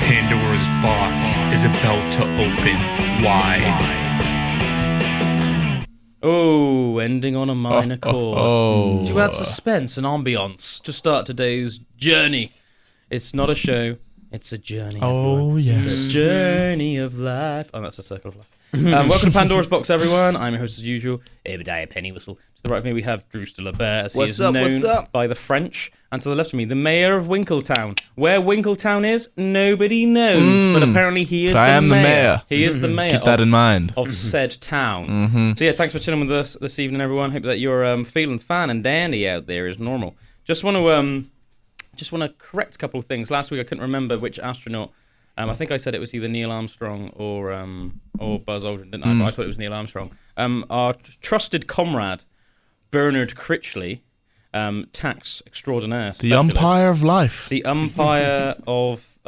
Pandora's box is about to open wide. Oh, ending on a minor chord. To add suspense and ambience to start today's journey. It's not a show, it's a journey. Oh, yes. The journey of life. Oh, that's a circle of life. Welcome to Pandora's Box, everyone. I'm your host as usual, Obadiah Pennywhistle. To the right of me, we have Drewster and Bullwinkle, as he is known by the French. And to the left of me, the mayor of Winkletown. Where Winkletown is, nobody knows, but apparently he is the mayor. He is the mayor. Keep that in mind. Of said town. So yeah, thanks for chilling with us this evening, everyone. Hope that you're feeling fine and dandy out there as normal. Just want to correct a couple of things. Last week I couldn't remember which astronaut. I think I said it was either Neil Armstrong or Buzz Aldrin, didn't I? But I thought it was Neil Armstrong. Our trusted comrade, Bernard Critchley, tax extraordinaire specialist, the umpire of life. The umpire of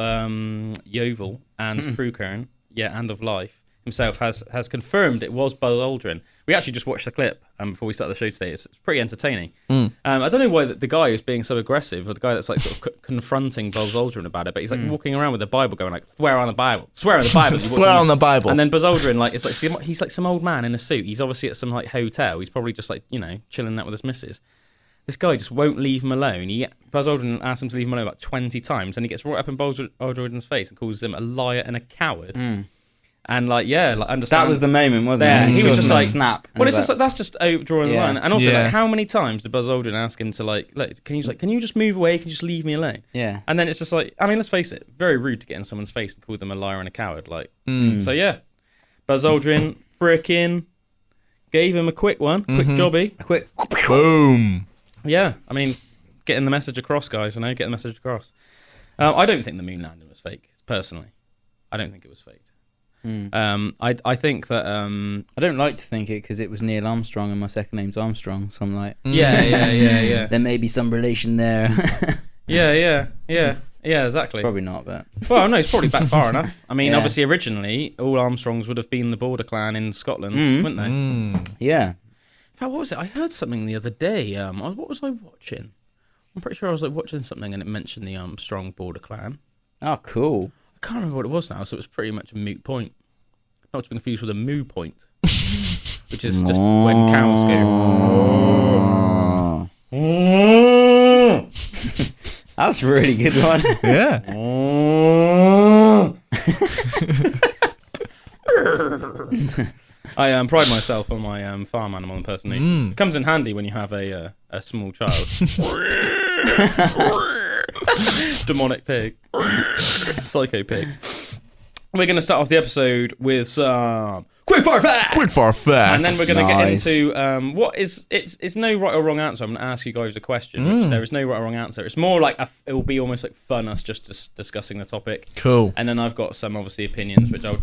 Yeovil and Crewkern, and of life, himself has confirmed it was Buzz Aldrin. We actually just watched the clip before we started the show today. It's pretty entertaining. I don't know why the guy is being so aggressive, or the guy that's like sort of confronting Buzz Aldrin about it, but he's like walking around with the Bible going like, swear on the Bible. Swear on the Bible. Swear on the Bible. And then Buzz Aldrin, like, it's like he's like some old man in a suit. He's obviously at some like hotel. He's probably just like, chilling out with his missus. This guy just won't leave him alone. Buzz Aldrin asks him to leave him alone about 20 times, and he gets right up in Buzz Aldrin's face and calls him a liar and a coward. And understand. That was the moment, wasn't it? He was just like snap. Well, it's just like that's just drawing the line. And also, Yeah. like, how many times did Buzz Aldrin ask him to can you just move away? Can you just leave me alone? Yeah. And then it's just like, I mean, let's face it, very rude to get in someone's face and call them a liar and a coward. Like, so yeah, Buzz Aldrin frickin' gave him a quick one, quick jobby, A quick Boom. Yeah, I mean, getting the message across, guys. Getting the message across. I don't think the moon landing was fake, personally. I don't think it was faked. I think that I don't like to think it because it was Neil Armstrong and my second name's Armstrong, so I'm like, yeah. there may be some relation there. Yeah, exactly. Probably not, but Well, no, it's probably back far enough. I mean, obviously, originally, all Armstrongs would have been the Border clan in Scotland, wouldn't they? yeah. In fact, what was it? I heard something the other day. What was I watching? I'm pretty sure I was like watching something and it mentioned the Armstrong Border clan. Oh, cool. I can't remember what it was now, so it was pretty much a moot point. Not to be confused with a moo point, which is just when cows go. That's a really good one. Yeah. I pride myself on my farm animal impersonations. It comes in handy when you have a small child. Demonic pig. Psycho pig. We're going to start off the episode with some quick fire facts. And then we're going to get into what is it's no right or wrong answer. I'm going to ask you guys a question, which there is no right or wrong answer. It's more like it will be almost like fun us just discussing the topic. Cool. And then I've got some obviously opinions, which I'll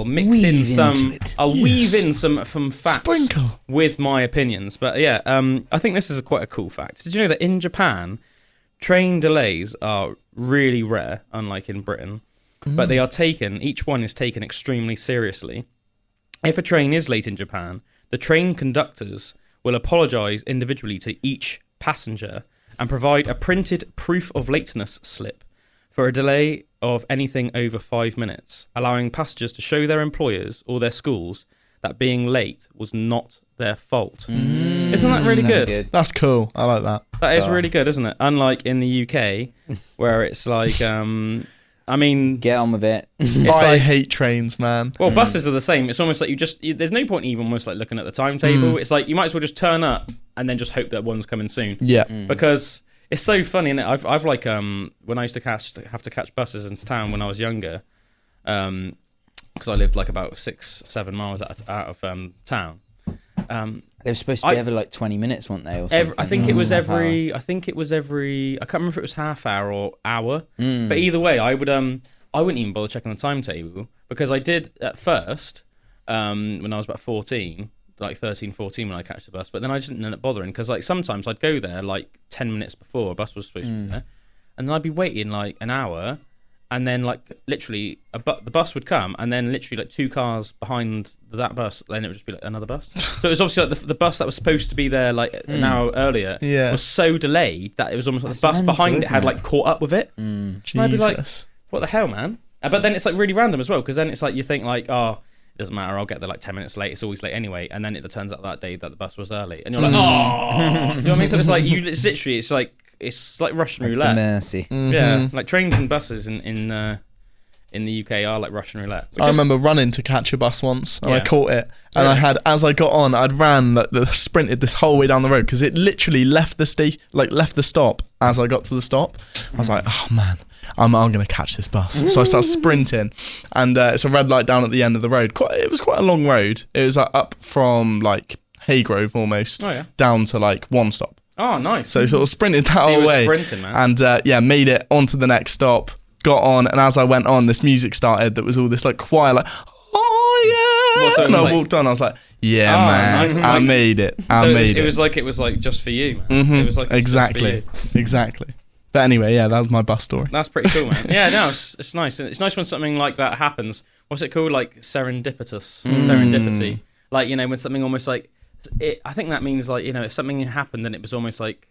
mix in some. I'll weave in some facts Sprinkle. with my opinions. But yeah, I think this is quite a cool fact. Did you know that in Japan, train delays are really rare, unlike in Britain? But they are each one is taken extremely seriously. If a train is late in Japan, the train conductors will apologise individually to each passenger and provide a printed proof of lateness slip for a delay of anything over 5 minutes, allowing passengers to show their employers or their schools that being late was not their fault. Isn't that really good? That's cool. I like that. That is really good, isn't it? Unlike in the UK, where it's like... I mean, get on with it. I hate trains, man. Well, buses are the same. It's almost like there's no point even almost like looking at the timetable. It's like you might as well just turn up and then just hope that one's coming soon. Yeah. Because it's so funny, and I've like when I used to have to catch buses into town when I was younger, because I lived like about 6-7 miles out of town. They were supposed to be every like 20 minutes, weren't they? Or something? I think it was every. I can't remember if it was half hour or hour. But either way, I wouldn't even bother checking the timetable because I did at first when I was about 14, like 13, 14 when I catch the bus. But then I just didn't end up bothering because like sometimes I'd go there like 10 minutes before a bus was supposed to be there, and then I'd be waiting like an hour. and then like literally the bus would come, and then literally like 2 cars behind that bus, then it would just be like another bus. So it was obviously like the bus that was supposed to be there like an hour earlier was so delayed that it was almost like the bus behind it had like caught up with it. And I'd be like, what the hell, man? But then it's like really random as well, because then it's like you think like, oh, it doesn't matter, I'll get there like 10 minutes late, it's always late anyway, and then it turns out that day that the bus was early, and you're like, oh, you know what I mean? So it's like it's literally it's like Russian roulette. Mercy. Yeah, like trains and buses in the UK are like Russian roulette. I remember running to catch a bus once, and I caught it, and I had, as I got on, I'd sprinted this whole way down the road, because it literally left the stop as I got to the stop. I was like, oh man, I'm going to catch this bus. So I started sprinting, and it's a red light down at the end of the road. It was quite a long road. It was up from like Haygrove almost down to like one stop. Oh, nice. So sort of sprinted that whole way, sprinting, man. And made it onto the next stop, got on, and as I went on, this music started that was all this like choir, like, oh yeah. So and I walked on, I was like, yeah, man, nice. I made it. It was like just for you, man. Mm-hmm. It was like exactly. But anyway, that was my bus story. That's pretty cool, man. Yeah, no, it's nice. It's nice when something like that happens. What's it called? Like serendipity. Like, you know, when something almost like I think that means like, you know, if something happened and it was almost like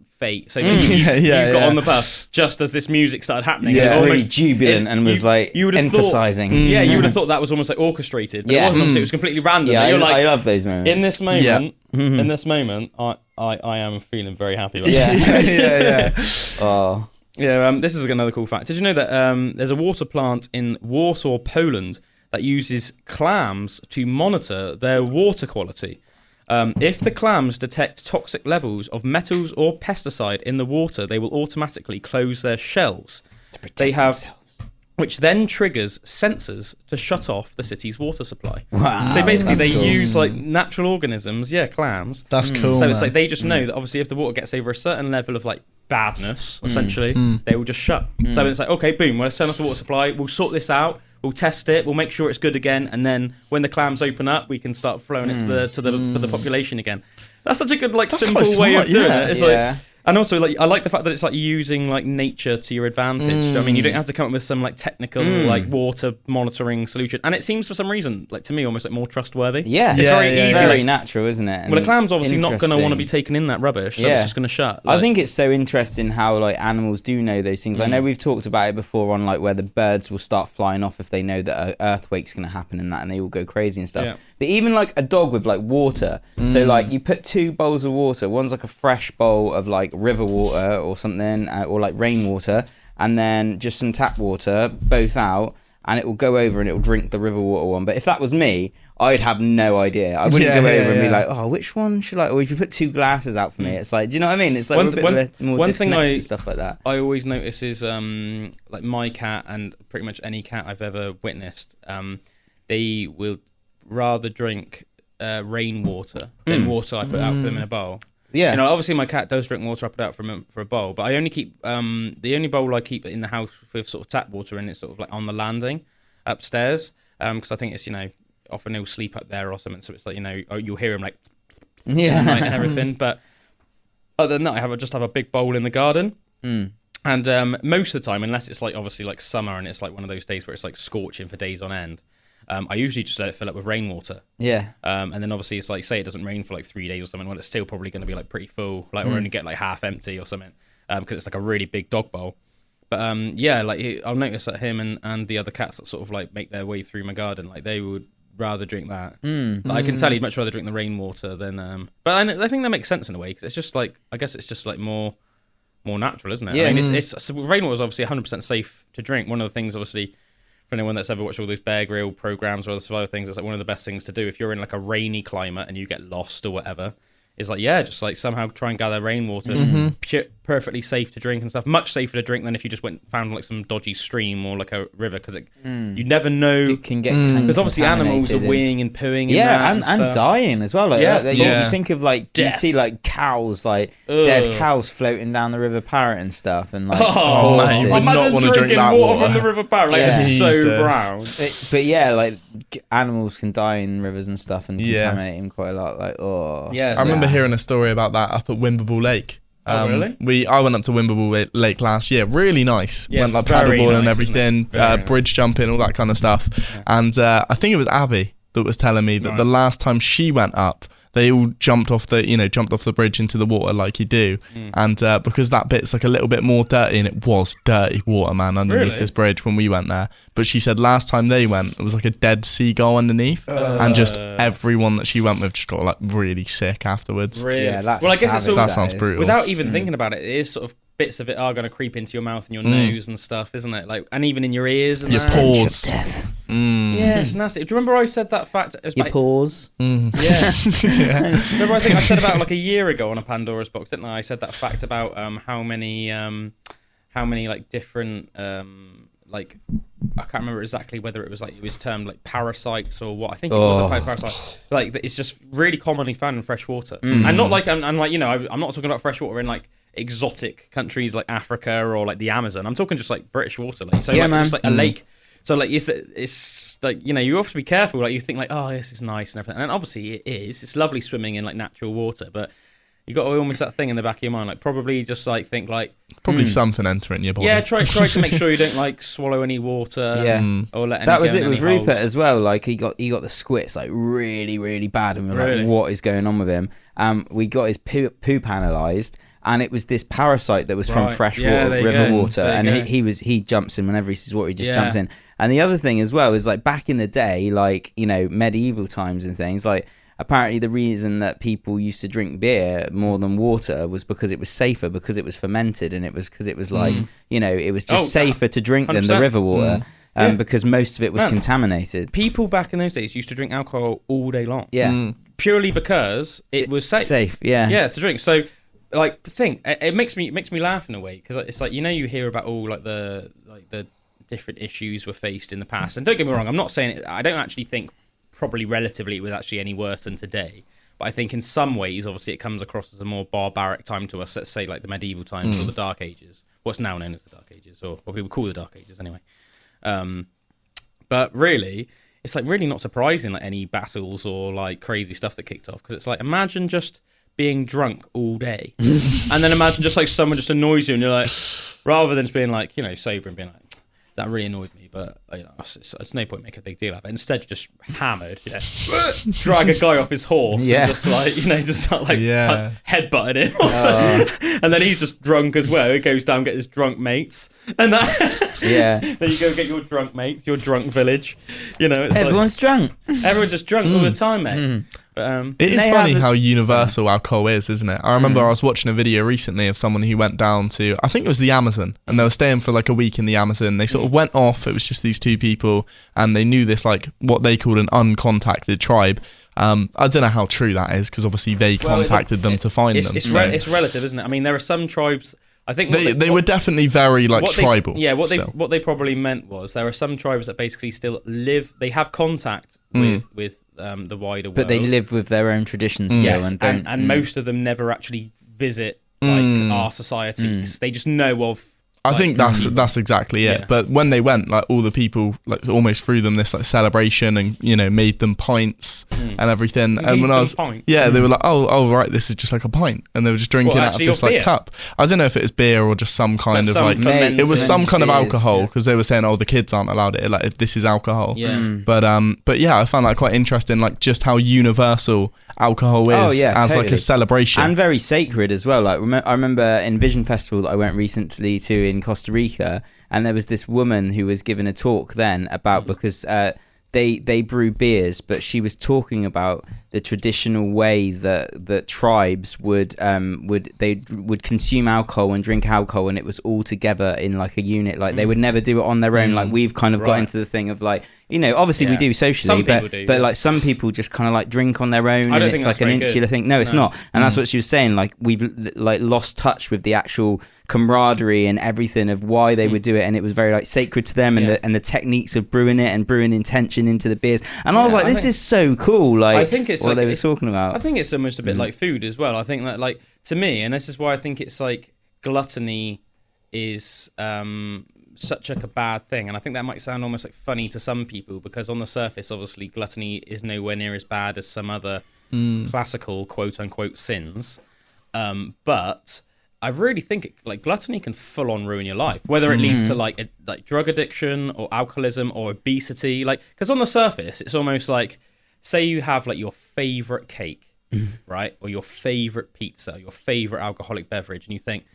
fate. So you got on the bus just as this music started happening. Yeah, and really jubilant and was like emphasizing. Yeah, you would have thought that was almost like orchestrated. But it wasn't. Obviously, it was completely random. Yeah, I love those moments. In this moment, I am feeling very happy. About Oh. Yeah, this is another cool fact. Did you know that there's a water plant in Warsaw, Poland, that uses clams to monitor their water quality? If the clams detect toxic levels of metals or pesticide in the water, they will automatically close their shells. They have, which then triggers sensors to shut off the city's water supply. Wow, so basically, they use like natural organisms, clams. That's cool. So it's like they just know that obviously if the water gets over a certain level of like badness, essentially, they will just shut. So it's like, okay, boom, well, let's turn off the water supply. We'll sort this out. We'll test it. We'll make sure it's good again, and then when the clams open up, we can start flowing it to the population again. That's such a good simple way of doing it. It's like, and also I like the fact that it's like using like nature to your advantage. I mean, you don't have to come up with some like technical like water monitoring solution, and it seems for some reason like to me almost like more trustworthy. Yeah, it's very easy, very natural, isn't it? And well, the clam's obviously not going to want to be taken in that rubbish, so it's just going to shut. I think it's so interesting how like animals do know those things. I know we've talked about it before on like where the birds will start flying off if they know that an earthquake's going to happen and that, and they all go crazy and stuff. Yeah. But even like a dog with like water, so like you put 2 bowls of water, one's like a fresh bowl of like river water or something, or like rainwater, and then just some tap water, both out, and it will go over and it will drink the river water one. But if that was me, I'd have no idea. I wouldn't go over and be like, oh, which one should I? Or if you put 2 glasses out for me, it's like, do you know what I mean? It's like one thing stuff like that. I always notice is like my cat and pretty much any cat I've ever witnessed, they will rather drink rainwater than water I put out for them in a bowl. Yeah, you know, obviously my cat does drink water I put out for a bowl, but I only keep the only bowl I keep in the house with sort of tap water in, it's sort of like on the landing upstairs, because I think it's, you know, often he'll sleep up there or something, so it's like, you know, you'll hear him like and everything. But other than that, I just have a big bowl in the garden. And most of the time, unless it's like obviously like summer and it's like one of those days where it's like scorching for days on end, I usually just let it fill up with rainwater. Yeah. And then obviously it's like, say it doesn't rain for like 3 days or something, well, it's still probably going to be like pretty full, like or only get like half empty or something, because it's like a really big dog bowl. But like I'll notice that him and the other cats that sort of like make their way through my garden, like they would rather drink that. Like, I can tell he'd much rather drink the rainwater than. But I think that makes sense in a way, because it's just like, I guess it's just like more natural, isn't it? Yeah. I mean, it's rainwater is obviously 100% safe to drink. One of the things, obviously, for anyone that's ever watched all those Bear Grylls programs or other survival things, it's like one of the best things to do if you're in like a rainy climate and you get lost or whatever. Is like, just like somehow try and gather rainwater, perfectly safe to drink and stuff. Much safer to drink than if you just found like some dodgy stream or like a river, because you never know. It can get because obviously animals are weeing and pooing. And dying as well. Like, you think of like, you see like cows, like dead cows floating down the River Parrett and stuff, and like man, you would not want to drink that water from the River Parrett. Like, it's so brown. But like animals can die in rivers and stuff and contaminate them quite a lot. Like, I remember hearing a story about that up at Wimberble Lake. Really? I went up to Wimblewell Lake last year. Really nice. Yeah, went like very paddleboard nice, and everything, nice. bridge jumping, all that kind of stuff. Yeah. And I think it was Abby that was telling me that the last time she went up, they all jumped off the bridge into the water like you do. And because that bit's like a little bit more dirty, and it was dirty water, man, underneath this bridge when we went there. But she said last time they went, it was like a dead seagull underneath, and just everyone that she went with just got like really sick afterwards. Really? Yeah, that's well, I guess it's all, that sounds brutal. Without even thinking about it, it is sort of bits of it are going to creep into your mouth and your nose and stuff, isn't it? Like, and even in your ears and your that. paws. Death. Yeah, it's nasty. Do you remember I said that fact? It was Your back- paws. Yeah. Remember, I think I said about like a year ago on a Pandora's Box, didn't I? I said that fact about how many like different like I can't remember exactly whether it was termed like parasites or what. I think it was a parasite. Like it's just really commonly found in fresh water, and not like I'm like I'm not talking about fresh water in like exotic countries like Africa or like the Amazon. I'm talking just like British water, like so just like a lake. So like it's like you have to be careful. Like you think like, oh, this is nice and everything, and obviously it is. It's lovely swimming in like natural water, but you got almost that thing in the back of your mind, like probably just like think like probably something entering your body. Yeah, try to make sure you don't like swallow any water. Yeah, or let any that was go it in with any Rupert holes. as well. Like he got the squits like really really bad, and we were Really? like, what is going on with him? We got his poop analysed. And it was this parasite that was from fresh water, river water, and he jumps in whenever he sees water. He just jumps in. And the other thing as well is like back in the day, like medieval times and things. Like apparently the reason that people used to drink beer more than water was because it was safer, because it was fermented, and it was because it was like it was just safer to drink than the 100%. river water, because most of it was contaminated. People back in those days used to drink alcohol all day long. Yeah, purely because it was safe. Safe. Yeah. To drink. So. Like it makes me laugh in a way, because it's like you hear about all like the different issues were faced in the past, and don't get me wrong, I'm not saying I don't actually think probably relatively it was actually any worse than today, but I think in some ways obviously it comes across as a more barbaric time to us. Let's say like the medieval times or the Dark Ages, what's now known as the Dark Ages, or what people call the Dark Ages anyway. But really, it's like really not surprising like any battles or like crazy stuff that kicked off, because it's like imagine just being drunk all day and then imagine just like someone just annoys you and you're like, rather than just being like sober and being like, that really annoyed me, but it's no point making a big deal out of it. Instead, just hammered, drag a guy off his horse and just like just start like headbutting him or something. And then he's just drunk as well. He goes down, get his drunk mates, and that then you go get your drunk mates, your drunk village. It's everyone's drunk. Everyone's just drunk all the time, mate. But, it is funny how universal alcohol is, isn't it? I remember I was watching a video recently of someone who went down to, I think it was the Amazon, and they were staying for like a week in the Amazon. They sort of went off, it was just these two people, and they knew this like what they called an uncontacted tribe. I don't know how true that is, because obviously they contacted them to find them. It's relative, isn't it? I mean, there are some tribes. I think they were definitely very like tribal. What they probably meant was there are some tribes that basically still live. They have contact with the wider world, but they live with their own traditions still, yes, and most of them never actually visit like our societies. They just know of. I think that's exactly it. But when they went, like all the people like almost threw them this like celebration and made them pints and everything. And when I was they were like, oh right, this is just like a pint, and they were just drinking out of this like cup. I don't know if it was beer or just some kind of like it was some kind of alcohol, because they were saying the kids aren't allowed it, like if this is alcohol. But I found that quite interesting, like just how universal alcohol is as like a celebration, and very sacred as well. Like I remember in Vision Festival that I went recently to in Costa Rica, and there was this woman who was giving a talk then about because they brew beers, but she was talking about the traditional way that tribes would consume alcohol and drink alcohol, and it was all together in like a unit. Like they would never do it on their own. Like we've kind of got into the thing of like obviously we do socially, but like some people just kind of like drink on their own, and it's like an insular thing. No, it's not, and that's what she was saying. Like we've like lost touch with the actual camaraderie and everything of why they would do it, and it was very like sacred to them, and the techniques of brewing it and brewing intention into the beers. And I was like, this is so cool. Like I think it's what they were talking about. I think it's almost a bit like food as well. I think that like to me, and this is why I think it's like gluttony is such like a bad thing, and I think that might sound almost like funny to some people, because on the surface obviously gluttony is nowhere near as bad as some other classical quote unquote sins, but I really think gluttony can full on ruin your life, whether it leads to like drug addiction or alcoholism or obesity. Like, because on the surface, it's almost like, say you have like your favorite cake, right, or your favorite pizza, your favorite alcoholic beverage, and you think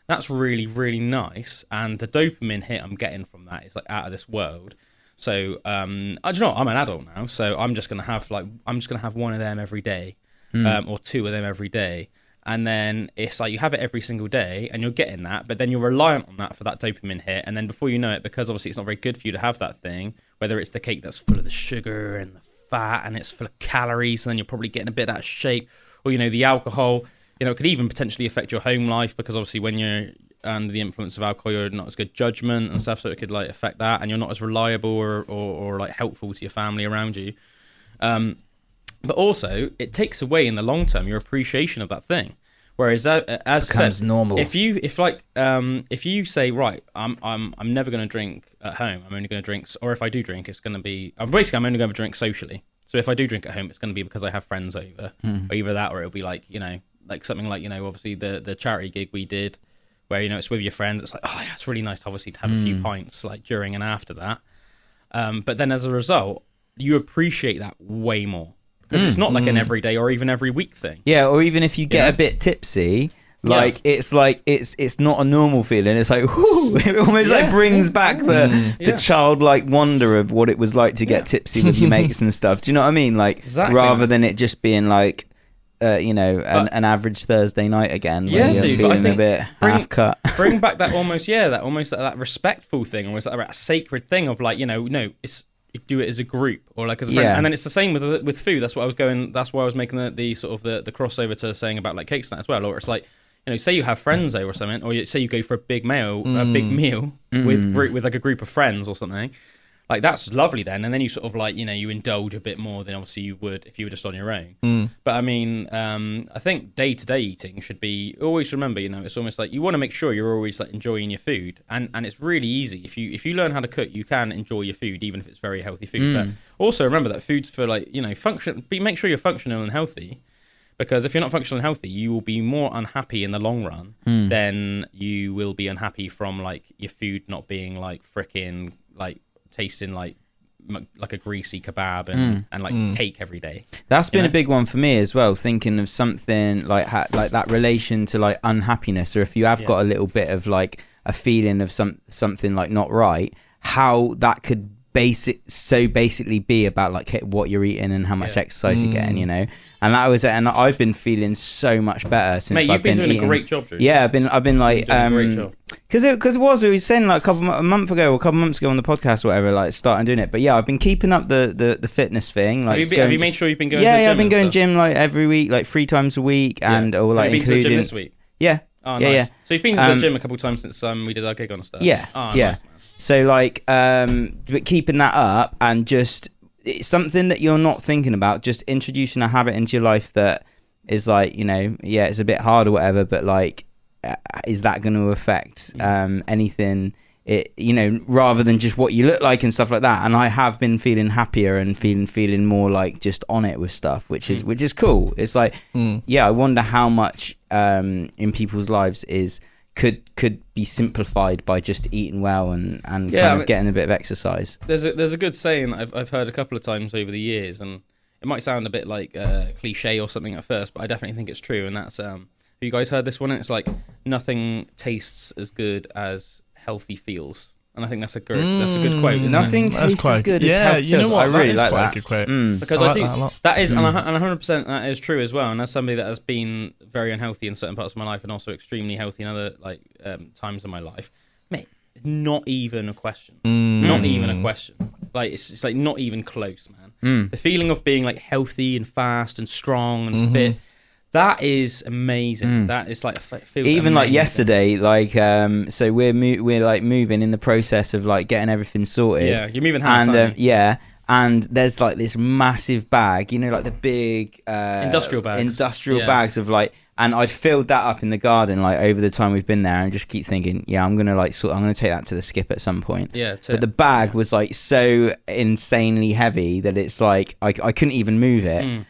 that's really, really nice, and the dopamine hit I'm getting from that is like out of this world. So I don't know. I'm an adult now, so I'm just gonna have one of them every day, or two of them every day. And then it's like you have it every single day and you're getting that, but then you're reliant on that for that dopamine hit. And then before you know it, because obviously it's not very good for you to have that thing, whether it's the cake that's full of the sugar and the fat and it's full of calories, and then you're probably getting a bit out of shape, or, the alcohol, it could even potentially affect your home life, because obviously when you're under the influence of alcohol, you're not as good judgment and stuff. So it could like affect that, and you're not as reliable or like helpful to your family around you. But also, it takes away in the long term your appreciation of that thing. Whereas, as becomes said, normal. If you say, right, I'm never going to drink at home. I'm only going to drink, or if I do drink, it's going to be I'm only going to drink socially. So if I do drink at home, it's going to be because I have friends over, or either that, or it'll be like like something like obviously the charity gig we did, where it's with your friends. It's like, oh yeah, it's really nice obviously to have a few pints like during and after that. But then as a result, you appreciate that way more. Because it's not like an everyday or even every week thing. Yeah, or even if you get a bit tipsy, it's not a normal feeling. It's like, whoo, it almost like brings back the childlike wonder of what it was like to get tipsy with your mates and stuff. Do you know what I mean? Like, rather than it just being like, an average Thursday night again. Where you're feeling a bit half cut. Bring back that that respectful thing, almost like that sacred thing of like, it's. Do it as a group or like as a friend, and then it's the same with food. That's what I was going. That's why I was making the sort of the crossover to saying about like cakes and that as well. Or it's like say you have friends over or something, or say you go for a big meal with like a group of friends or something. Like that's lovely then, and then you sort of like you indulge a bit more than obviously you would if you were just on your own. But I mean, I think day-to-day eating should be always remember. It's almost like you want to make sure you're always like enjoying your food, and it's really easy if you learn how to cook, you can enjoy your food even if it's very healthy food. But also remember that food's for like function. Make sure you're functional and healthy. Because if you're not functional and healthy, you will be more unhappy in the long run than you will be unhappy from like your food not being like frickin' like tasting like a greasy kebab and like cake every day. That's been a big one for me as well, thinking of something like that relation to like unhappiness, or if you have got a little bit of like a feeling of something like not right, how that could basically be about like what you're eating and how much exercise you're getting, and that was it. And I've been feeling so much better since. Mate, you've been doing a great job, Drew. Yeah, I've been like because it was we were saying like a month ago or a couple months ago on the podcast or whatever, like starting doing it. But yeah, I've been keeping up the fitness thing. Like, have you made sure you've been going? Yeah, I've been going gym like every week, like 3 times a week, and or like including. Been to the gym this week. Yeah. Oh, nice. Yeah. So you've been to the gym a couple of times since we did our gig on stuff. Yeah. Oh, yeah. Nice, man. So like, but keeping that up and just it's something that you're not thinking about, just introducing a habit into your life that is like, it's a bit hard or whatever, but like, is that going to affect anything? Rather than just what you look like and stuff like that. And I have been feeling happier and feeling more like just on it with stuff, which is cool. It's like, I wonder how much in people's lives could be simplified by just eating well and kind of getting a bit of exercise. There's a good saying that I've heard a couple of times over the years, and it might sound a bit like cliche or something at first, but I definitely think it's true. And that's have you guys heard this one? It's like nothing tastes as good as healthy feels. And I think that's a good quote. Nothing tastes as good as healthy feels. I really like quite that. A good quote. Because I do that is and 100% that is true as well. And as somebody that has been very unhealthy in certain parts of my life and also extremely healthy in other like times of my life, mate, not even a question. Not even a question. Like it's like not even close, man. The feeling of being like healthy and fast and strong and fit. That is amazing. That is like feels even amazing. Like yesterday, like so we're like moving in the process of like getting everything sorted. Yeah, you're moving house, and and there's like this massive bag, like the big industrial bags of like, and I'd filled that up in the garden like over the time we've been there, and just keep thinking, I'm gonna take that to the skip at some point. But the bag was like so insanely heavy that it's like I couldn't even move it.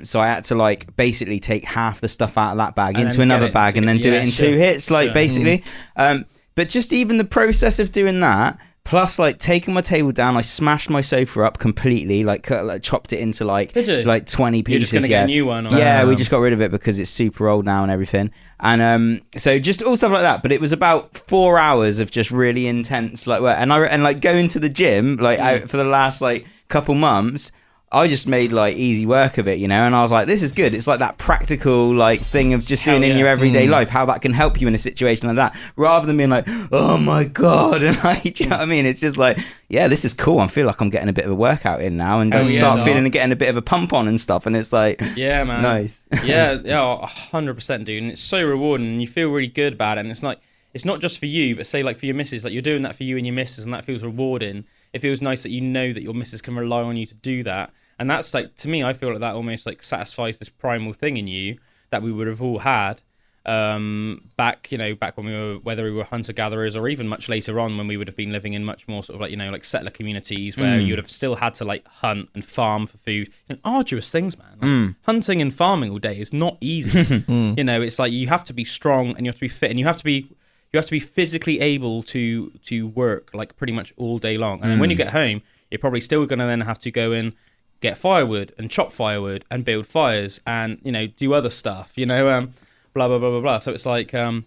So I had to like basically take half the stuff out of that bag And into then another get it bag to- and then do yeah, it in sure. 2 hits, like basically. But just even the process of doing that, plus like taking my table down, I smashed my sofa up completely, like chopped it into like Did you? like 20 pieces. You're just gonna get a new one, or- Yeah, we just got rid of it because it's super old now and everything. And so just all stuff like that. But it was about 4 hours of just really intense like work. And like going to the gym like out for the last like couple months, I just made like easy work of it, you know, and I was like, this is good. It's like that practical like thing of just doing in your everyday life, how that can help you in a situation like that, rather than being like, oh my God. And like, do you know what I mean? It's just like, yeah, this is cool. I feel like I'm getting a bit of a workout in now and start feeling and getting a bit of a pump on and stuff. And it's like, yeah, man. Nice. yeah, 100%, dude. And it's so rewarding and you feel really good about it. And it's like, it's not just for you, but say like for your missus, like you're doing that for you and your missus, and that feels rewarding. It feels nice that you know that your missus can rely on you to do that. And that's like, to me, I feel like that almost like satisfies this primal thing in you that we would have all had back when we were, whether we were hunter-gatherers or even much later on when we would have been living in much more sort of like, like settler communities where you would have still had to like hunt and farm for food. Arduous things, man. Like, hunting and farming all day is not easy. It's like you have to be strong and you have to be fit and you have to be physically able to work like pretty much all day long. And then when you get home, you're probably still going to then have to go and get firewood and chop firewood and build fires and, do other stuff, blah, blah, blah, blah, blah. So it's like, it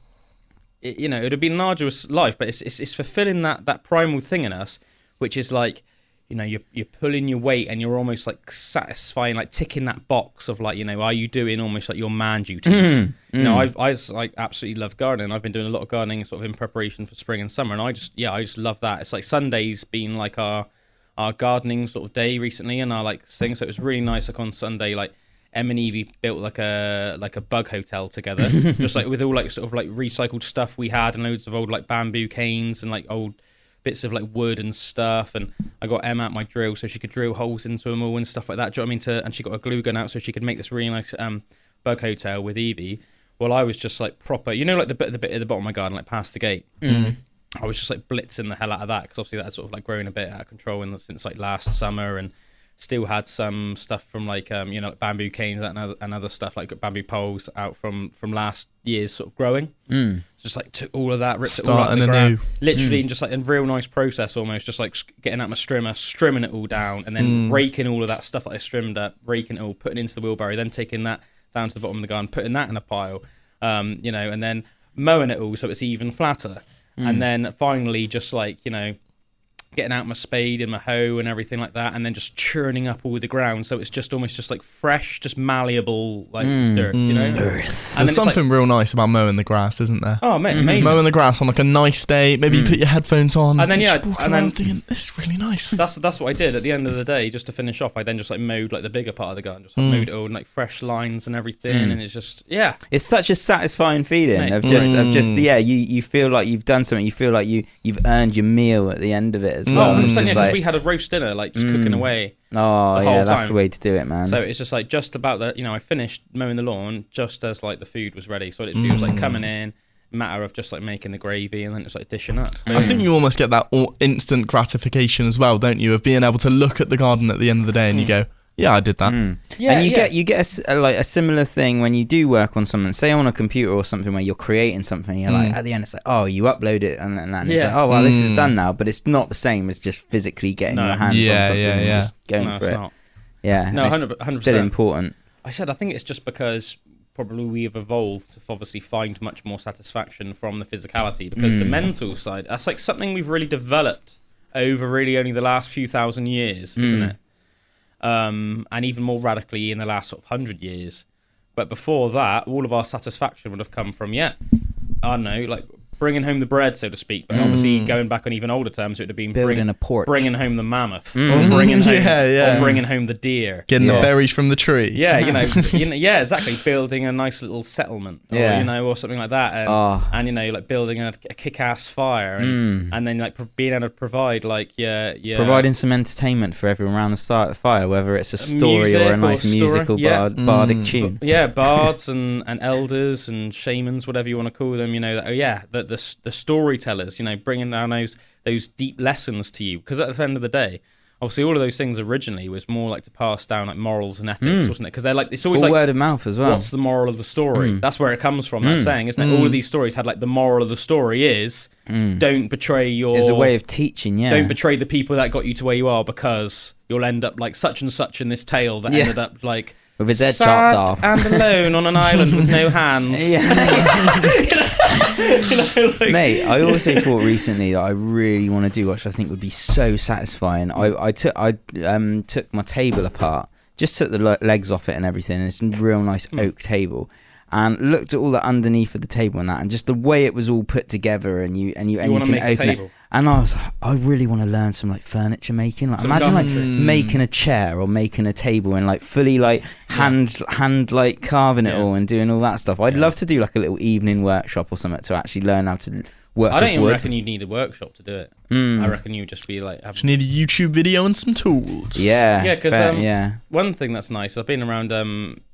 would have been an arduous life, but it's fulfilling that primal thing in us, which is like, you're pulling your weight and you're almost like satisfying, like ticking that box of like, are you doing almost like your man duties? I like absolutely love gardening. I've been doing a lot of gardening sort of in preparation for spring and summer. And I just love that. It's like Sunday's been like our gardening sort of day recently and our like thing. So it was really nice. Like on Sunday, like Em and Evie built like a bug hotel together, just like with all like sort of like recycled stuff we had and loads of old like bamboo canes and like old bits of like wood and stuff. And I got Em out my drill so she could drill holes into them all and stuff like that. Do you know what I mean? And she got a glue gun out so she could make this really nice bug hotel with Evie. Well, I was just like proper, like the bit at the bottom of my garden, like past the gate. I was just like blitzing the hell out of that because obviously that's sort of like grown a bit out of control since like last summer, and still had some stuff from like like bamboo canes and other stuff like bamboo poles out from last year's sort of growing. So just like took all of that, ripped it all out of the ground, literally, and just like a real nice process almost, just like getting out my strimmer, strimming it all down, and then raking all of that stuff that I strimmed up, raking it all, putting it into the wheelbarrow, then taking that down to the bottom of the garden, putting that in a pile, and then mowing it all so it's even flatter. And then finally just like, getting out my spade and my hoe and everything like that, and then just churning up all the ground so it's just almost just like fresh, just malleable like dirt, There's something real nice about mowing the grass, isn't there? Oh, mate, amazing. Mowing the grass on like a nice day, maybe you put your headphones on, and then just walking around thinking, this is really nice. That's what I did at the end of the day. Just to finish off, I then just like mowed like the bigger part of the garden, just like, mowed it all and like fresh lines and everything, and it's just it's such a satisfying feeling of just you feel like you've done something, you feel like you've earned your meal at the end of it as well. 100%, because we had a roast dinner, like just cooking away. Oh yeah, that's time. the way to do it, man. So it's just like just about that. I finished mowing the lawn just as like the food was ready. So it feels like coming in, matter of just like making the gravy and then it's like dishing up. I think you almost get that instant gratification as well, don't you, of being able to look at the garden at the end of the day and you go, yeah, I did that. Yeah, and you get a similar thing when you do work on something, say on a computer or something where you're creating something, you're like, at the end it's like, oh, you upload it and it's like, oh, well, this is done now, but it's not the same as just physically getting your hands on something and just going for it. Not. Yeah, no, 100%. Still important. I think it's just because probably we have evolved to obviously find much more satisfaction from the physicality, because the mental side, that's like something we've really developed over really only the last few thousand years, isn't it? And even more radically in the last sort of 100 years. But before that, all of our satisfaction would have come from, I don't know, like bringing home the bread, so to speak. But obviously, going back on even older terms, it would have been building a porch, bringing home the mammoth, or bringing home, or bringing home the deer, getting the berries from the tree. Yeah, exactly. Building a nice little settlement, or, or something like that, and like building a kick-ass fire, and then like being able to provide like providing some entertainment for everyone around the fire, whether it's a story music or a nice musical bardic tune. Bards and elders and shamans, whatever you want to call them. The storytellers, bringing down those deep lessons to you, because at the end of the day, obviously all of those things originally was more like to pass down like morals and ethics, wasn't it? Because they're like, it's always All like word of mouth as well. what's the moral of the story? That's where it comes from, that saying, isn't it? All of these stories had like the moral of the story is don't betray your... It's a way of teaching, yeah. Don't betray the people that got you to where you are, because you'll end up like such and such in this tale that ended up like... with his head sad chopped off. and alone on an island with no hands. Yeah. Like, Mate, I also thought recently that I really want to do, which I think would be so satisfying. I took my table apart, just took the legs off it and everything. And it's a real nice oak table, and looked at all the underneath of the table and that, and just the way it was all put together. And you can open it. And I was like, I really want to learn some like furniture making. Like, imagine like making a chair or making a table and like fully like hand like carving it all and doing all that stuff. I'd love to do like a little evening workshop or something to actually learn how to work. I don't even wood. reckon you need a workshop to do it. I reckon you would just be like... Just need a YouTube video and some tools. Yeah. Yeah, because one thing that's nice, I've been around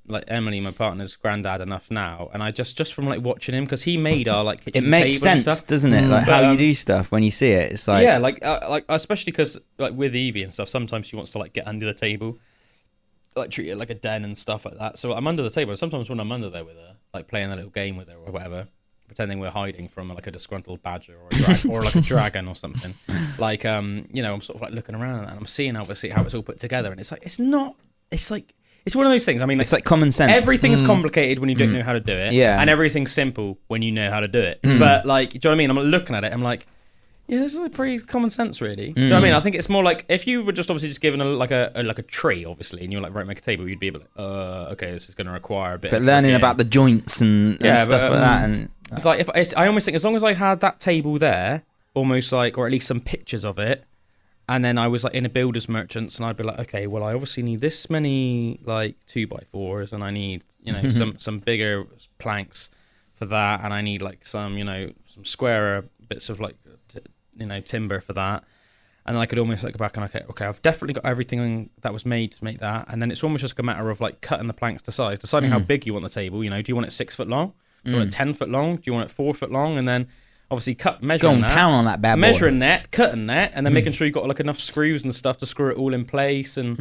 like Emily, my partner's granddad, enough now, and I just from like watching him, because he made our like kitchen it makes table and sense, stuff. doesn't it? Like how you do stuff when you see it. It's like like especially because like with Evie and stuff, sometimes she wants to like get under the table, like treat it like a den and stuff like that. So I'm under the table. Sometimes when I'm under there with her, like playing a little game with her or whatever, pretending we're hiding from like a disgruntled badger or or like a dragon or something. Like I'm sort of like looking around and I'm seeing obviously how it's all put together, and it's like it's one of those things. I mean, it's like common sense. Everything is complicated when you don't know how to do it, and everything's simple when you know how to do it. But like, do you know what I mean? I'm looking at it, I'm like, yeah, this is like pretty common sense, really. Do you know what I mean? I think it's more like if you were just obviously just given a tree, obviously, and you're like, right, make a table, you'd be like, okay, this is going to require a bit. But learning about the joints and stuff like that, and it's like I almost think as long as I had that table there, almost like, or at least some pictures of it. And then I was like in a builder's merchants, and I'd be like, okay, well, I obviously need this many like 2x4s, and I need some bigger planks for that, and I need like some some squarer bits of like timber for that. And then I could almost like go back and okay, I've definitely got everything that was made to make that. And then it's almost just a matter of like cutting the planks to size, deciding how big you want the table. Do you want it 6 foot long? Do you want it 10 foot long? Do you want it 4 foot long? And then obviously measuring that, pound on that bad boy. Measuring that, cutting that, and then making sure you've got like enough screws and stuff to screw it all in place, and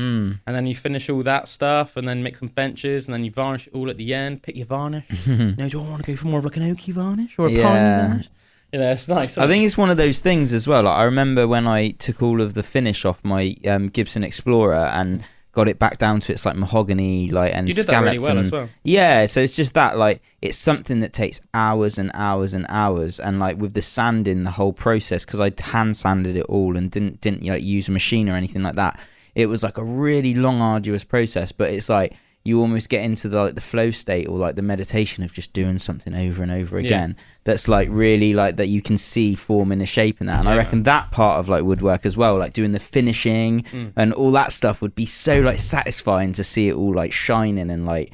then you finish all that stuff, and then make some benches, and then you varnish it all at the end. Pick your varnish. Do I want to go for more of like an oaky varnish or a pine varnish? It's nice. I think it's one of those things as well. Like I remember when I took all of the finish off my Gibson Explorer and got it back down to its like mahogany, like, and you did scallops, that really well as well. Yeah, so it's just that like it's something that takes hours and hours and hours, and like with the sanding, the whole process, because I hand sanded it all and didn't like use a machine or anything like that. It was like a really long, arduous process, but it's like you almost get into the flow state or like the meditation of just doing something over and over again. That's like really like that you can see forming a shape in that. And I reckon that part of like woodwork as well, like doing the finishing and all that stuff would be so like satisfying to see it all like shining and like,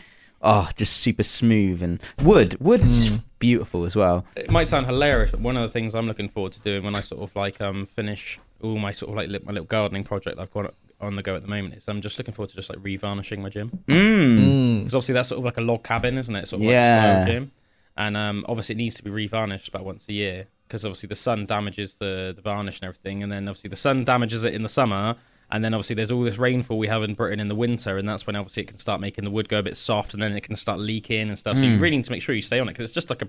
just super smooth. And wood is just beautiful as well. It might sound hilarious, but one of the things I'm looking forward to doing when I sort of like finish all my sort of like my little gardening project that I've got on the go at the moment is I'm just looking forward to just like revarnishing my gym. Because obviously that's sort of like a log cabin, isn't it? Sort of like style gym. And obviously it needs to be revarnished about once a year, because obviously the sun damages the varnish and everything, and then obviously the sun damages it in the summer, and then obviously there's all this rainfall we have in Britain in the winter, and that's when obviously it can start making the wood go a bit soft, and then it can start leaking and stuff. So you really need to make sure you stay on it, because it's just like a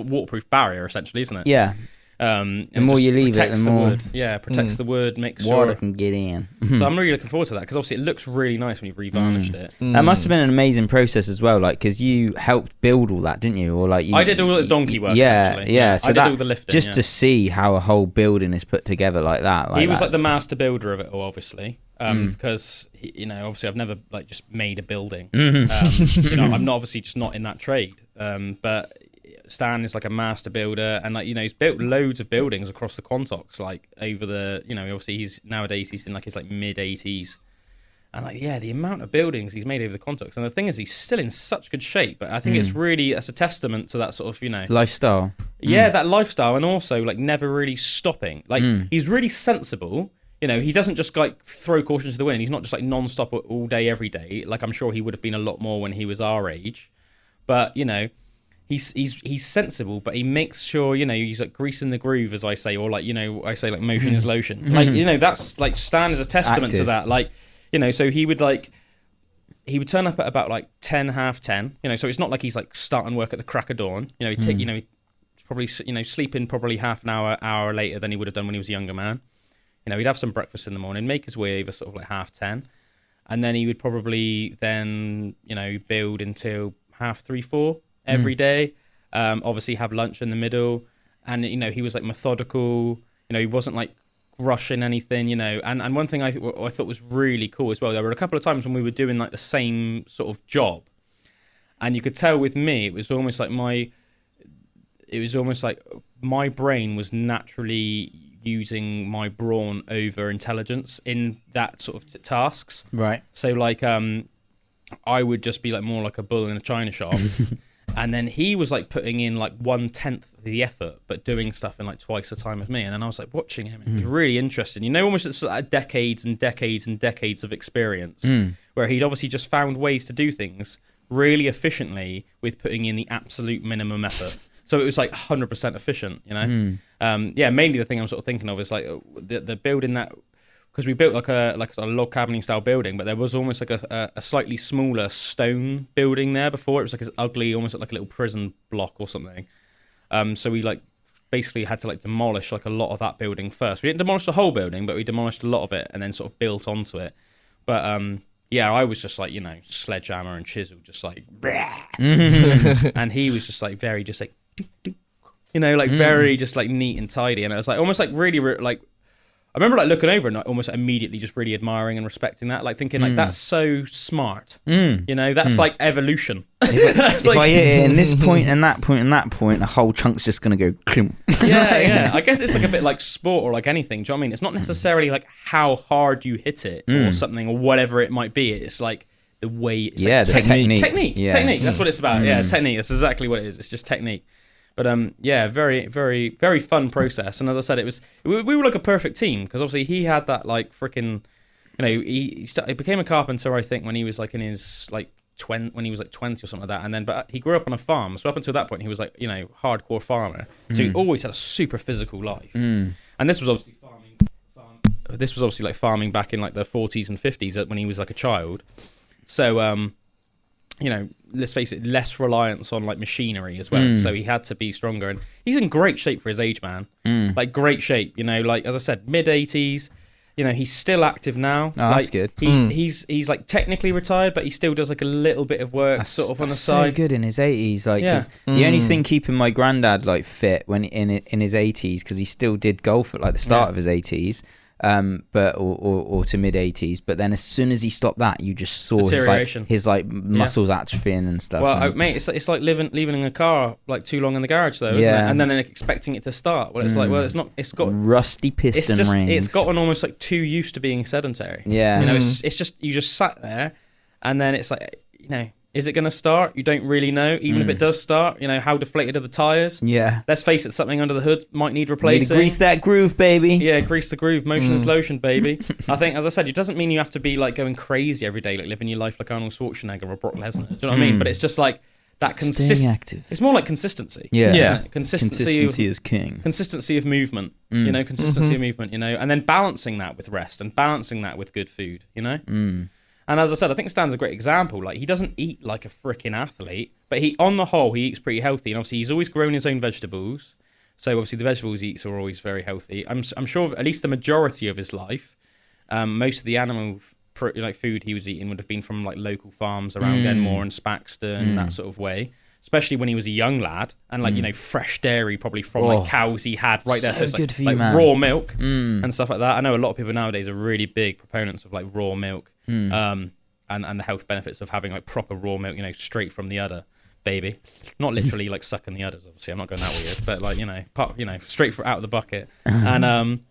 waterproof barrier essentially, isn't it? Yeah. The more you leave it, the more wood. Protects the wood, makes water sure can get in. So I'm really looking forward to that, because obviously it looks really nice when you've revarnished it. That must have been an amazing process as well, like because you helped build all that, didn't you? Or like I did all the donkey work. Yeah. So I did all the lifting. Just to see how a whole building is put together like that. Like he was like the master builder of it all, obviously, because obviously I've never like just made a building. I'm not obviously just not in that trade, but Stan is like a master builder, and like he's built loads of buildings across the Quantocks, like over the obviously he's in like his like mid 80s, and like the amount of buildings he's made over the Quantocks, and the thing is he's still in such good shape. But I think that's a testament to that sort of lifestyle. That lifestyle, and also like never really stopping. Like he's really sensible. He doesn't just like throw caution to the wind. He's not just like non-stop all day every day. Like I'm sure he would have been a lot more when he was our age, but he's sensible, but he makes sure, you know, he's like greasing the groove, as I say, or like, you know, I say like motion is lotion. Like, you know, that's like Stan is a testament to that. Like, you know, so he would turn up at about like 10, half 10, you know, so it's not like he's like starting work at the crack of dawn. You know, you know, he'd probably, you know, sleeping probably half an hour later than he would have done when he was a younger man. You know, he'd have some breakfast in the morning, make his way over sort of like half 10. And then he would probably then, you know, build until half 3, 4 every day. Obviously have lunch in the middle. And, you know, he was like methodical. You know, he wasn't like rushing anything, you know. And one thing I thought was really cool as well, there were a couple of times when we were doing like the same sort of job. And you could tell with me, it was almost like my brain was naturally using my brawn over intelligence in that sort of tasks. Right. So like I would just be like more like a bull in a china shop. And then he was like putting in like 1/10 of the effort, but doing stuff in like twice the time of me. And then I was like watching him. It was really interesting. You know, almost sort of decades and decades and decades of experience where he'd obviously just found ways to do things really efficiently with putting in the absolute minimum effort. So it was like 100% efficient, you know? Yeah, mainly the thing I'm sort of thinking of is like the building that, because we built like a log cabining style building, but there was almost like a slightly smaller stone building there before. It was like this ugly, almost like a little prison block or something. So we like basically had to like demolish like a lot of that building first. We didn't demolish the whole building, but we demolished a lot of it and then sort of built onto it. But yeah, I was just like, you know, sledgehammer and chisel, just like, and he was just like very, just like, you know, like very just like neat and tidy. And it was like almost like really like, I remember like looking over and like, almost immediately just really admiring and respecting that, like thinking like that's so smart, you know, that's like evolution. If I hit it in this point and that point and that point, the whole chunk's just gonna go clump. Yeah. I guess it's like a bit like sport or like anything. Do you know what I mean? It's not necessarily like how hard you hit it or something or whatever it might be. It's like the way it's like the technique. Technique. That's what it's about. Yeah, technique. That's exactly what it is. It's just technique. But yeah, very, very, very fun process. And as I said, we were like a perfect team because obviously he had that like freaking, you know, he became a carpenter I think when he was like in his like 20 or something like that. And then but he grew up on a farm, so up until that point he was like, you know, hardcore farmer. So he always had a super physical life. And this was obviously farming back in like the 40s and 50s when he was like a child. So you know, let's face it, less reliance on like machinery as well. So he had to be stronger, and he's in great shape for his age, man. Like great shape, you know, like as I said, mid-80s. You know, he's still active now. Oh, like, that's good. He's like technically retired, but he still does like a little bit of work on the side. So good in his 80s. Like, the only thing keeping my granddad like fit when in his 80s, because he still did golf at like the start of his 80s. But or to mid 80s, but then as soon as he stopped that, you just saw his muscles atrophying and stuff. Well, mate, it's like leaving a car like too long in the garage though, isn't it? And then like, expecting it to start. Well, it's like, well, it's not. It's got rusty piston rings. It's gotten almost like too used to being sedentary. Yeah, you know, it's just you just sat there, and then it's like, you know. Is it going to start? You don't really know. Even if it does start, you know, how deflated are the tyres? Yeah. Let's face it, something under the hood might need replacing. Need to grease that groove, baby. Yeah, grease the groove. Motion is lotion, baby. I think, as I said, it doesn't mean you have to be like going crazy every day, like living your life like Arnold Schwarzenegger or Brock Lesnar. Do you know what I mean? But it's just like that staying active. It's more like consistency. Yeah. Consistency is king. Consistency of movement. You know, consistency of movement, you know, and then balancing that with rest and balancing that with good food, you know? And as I said, I think Stan's a great example. Like, he doesn't eat like a freaking athlete, but on the whole, he eats pretty healthy. And obviously, he's always grown his own vegetables. So obviously, the vegetables he eats are always very healthy. I'm sure at least the majority of his life, most of the animal food he was eating would have been from like local farms around Enmore and Spaxton and that sort of way. Especially when he was a young lad, and like you know, fresh dairy probably from like cows he had right there. So it's good like, for you, man. Raw milk and stuff like that. I know a lot of people nowadays are really big proponents of like raw milk, and the health benefits of having like proper raw milk, you know, straight from the udder, baby. Not literally like sucking the udders, obviously. I'm not going that weird, but like straight out of the bucket. And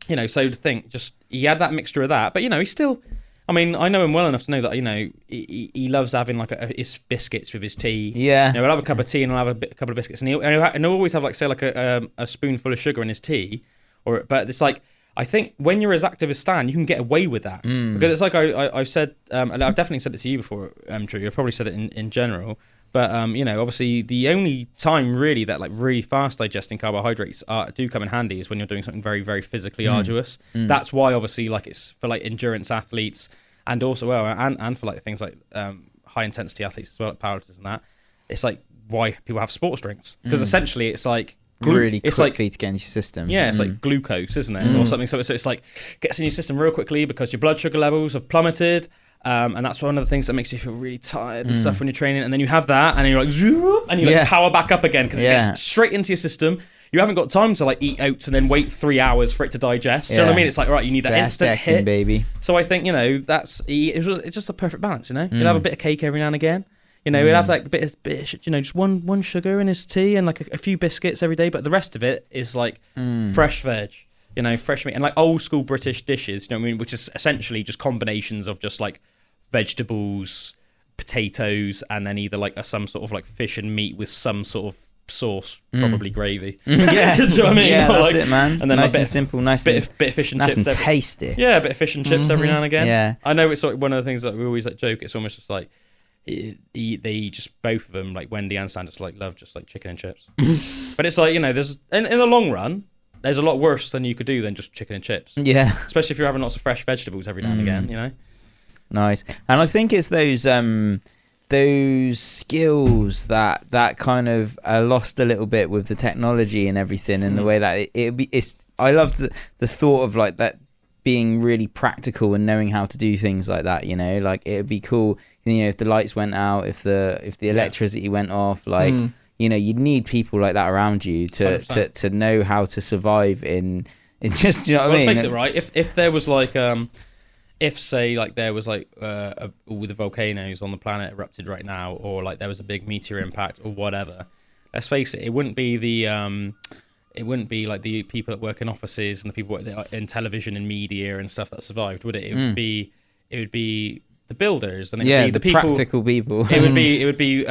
you know, so to think, just he had that mixture of that, but you know, he's still. I mean, I know him well enough to know that, you know, he loves having like his biscuits with his tea. Yeah. You know, he'll have a cup of tea and he'll have a couple of biscuits, and he'll always have like, say, like a spoonful of sugar in his tea. But it's like, I think when you're as active as Stan, you can get away with that. Because it's like I've said, and I've definitely said it to you before, Drew. I've probably said it in general, But obviously the only time really that like really fast digesting carbohydrates do come in handy is when you're doing something very, very physically arduous. That's why obviously like it's for like endurance athletes and also and for like things like high intensity athletes as well, like powerlifters and that. It's like why people have sports drinks, because essentially it's like really it's quickly like, to get in your system. Yeah, it's like glucose, isn't it, or something? So it's like gets in your system real quickly because your blood sugar levels have plummeted. And that's one of the things that makes you feel really tired and stuff when you're training. And then you have that, and then you're like, zoop, and you like power back up again because it gets straight into your system. You haven't got time to like eat oats and then wait 3 hours for it to digest. Do you know what I mean? It's like, right, you need that instant hit, baby. So I think it's just a perfect balance. You'll have a bit of cake every now and again. We'll have like a bit of just one sugar in his tea and like a few biscuits every day. But the rest of it is like fresh veg. Fresh meat and like old school British dishes, you know what I mean, which is essentially just combinations of just like vegetables, potatoes, and then either like some sort of like fish and meat with some sort of sauce, probably gravy. Yeah, do you know what I mean? Yeah, that's like, it, man. And then nice and simple, nice bit of fish and nice chips. And tasty. Yeah, a bit of fish and chips every now and again. Yeah, I know it's like one of the things that we always like joke. It's almost just like they just both of them, like Wendy and Stan, just like love just like chicken and chips. But it's like there's in the long run. There's a lot worse than you could do than just chicken and chips. Yeah. Especially if you're having lots of fresh vegetables every now and again, Nice. And I think it's those skills that kind of are lost a little bit with the technology and everything, and the way that I love the thought of like that being really practical and knowing how to do things like that, like it would be cool, if the lights went out, if the electricity went off, like you'd need people like that around you to know how to survive in just, what I mean? Let's face it, right? If there was like, if say like there was like all the volcanoes on the planet erupted right now, or like there was a big meteor impact or whatever, let's face it, it wouldn't be like the people that work in offices and the people in television and media and stuff that survived, would it? It would be the builders and it'd be the people, practical people. It would be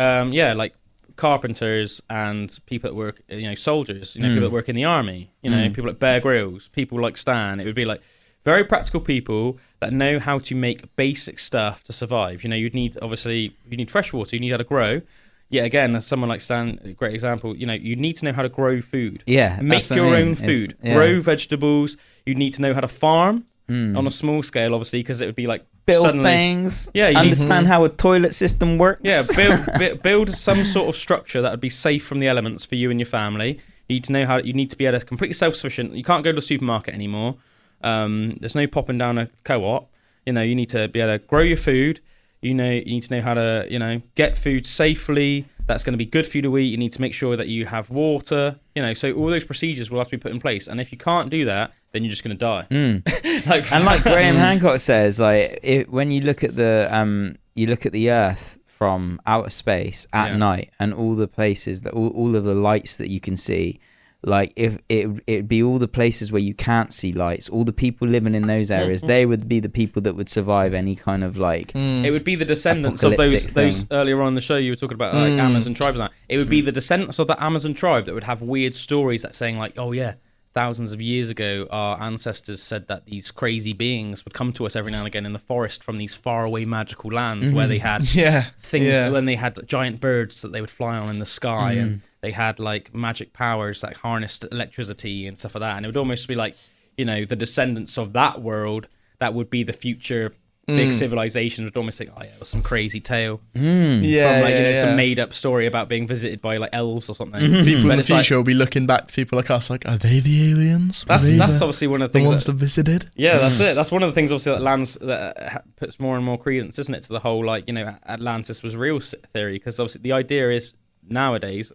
like carpenters and people that work, soldiers, people that work in the army, people like Bear Grylls, people like Stan. It would be like very practical people that know how to make basic stuff to survive. You need fresh water, you need how to grow. Yeah, again, as someone like Stan, a great example, you need to know how to grow food. Yeah, make your own food. Grow vegetables. You need to know how to farm on a small scale, obviously, because it would be like build things. Yeah, understand how a toilet system works. Yeah, build some sort of structure that would be safe from the elements for you and your family. You need to know you need to be able to completely self-sufficient. You can't go to the supermarket anymore. There's no popping down a co-op. You need to be able to grow your food. You need to know how to, get food safely. That's going to be good for you to eat. You need to make sure that you have water. So all those procedures will have to be put in place. And if you can't do that, then you're just going to die. And like Graham Hancock says, like when you look at the Earth from outer space at night, and all the places that all of the lights that you can see. Like if it'd be all the places where you can't see lights, all the people living in those areas, they would be the people that would survive any kind of like. It would be the descendants of those earlier on in the show you were talking about, like Amazon tribes and that. It would be the descendants of that Amazon tribe that would have weird stories that saying like, oh yeah, thousands of years ago, our ancestors said that these crazy beings would come to us every now and again in the forest from these faraway magical lands where they had things, when they had giant birds that they would fly on in the sky and they had like magic powers that harnessed electricity and stuff like that. And it would almost be like, the descendants of that world that would be the future big civilizations would almost think, oh yeah, it was some crazy tale. Some made up story about being visited by like elves or something. People in the future will be looking back to people like us like, are they the aliens? That's obviously one of the things. The ones that visited? Yeah, that's it. That's one of the things obviously that puts more and more credence, isn't it, to the whole like, Atlantis was real theory, because obviously the idea is nowadays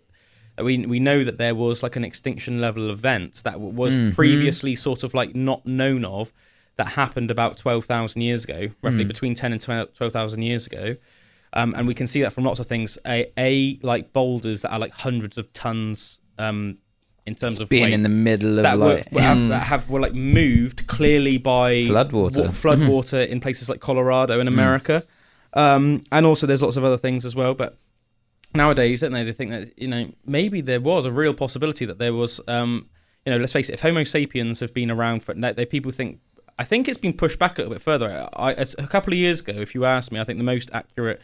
we know that there was like an extinction level event that was previously sort of like not known of, that happened about 12,000 years ago, roughly between 10 and 12,000 years ago. And we can see that from lots of things, like boulders that are like hundreds of tons in terms of being weight, in the middle of that were like moved clearly by floodwater in places like Colorado in America. And also there's lots of other things as well, but nowadays, don't they think that, maybe there was a real possibility that there was, let's face it, if Homo sapiens have been around for, people think, I think it's been pushed back a little bit further. A couple of years ago, if you asked me, I think the most accurate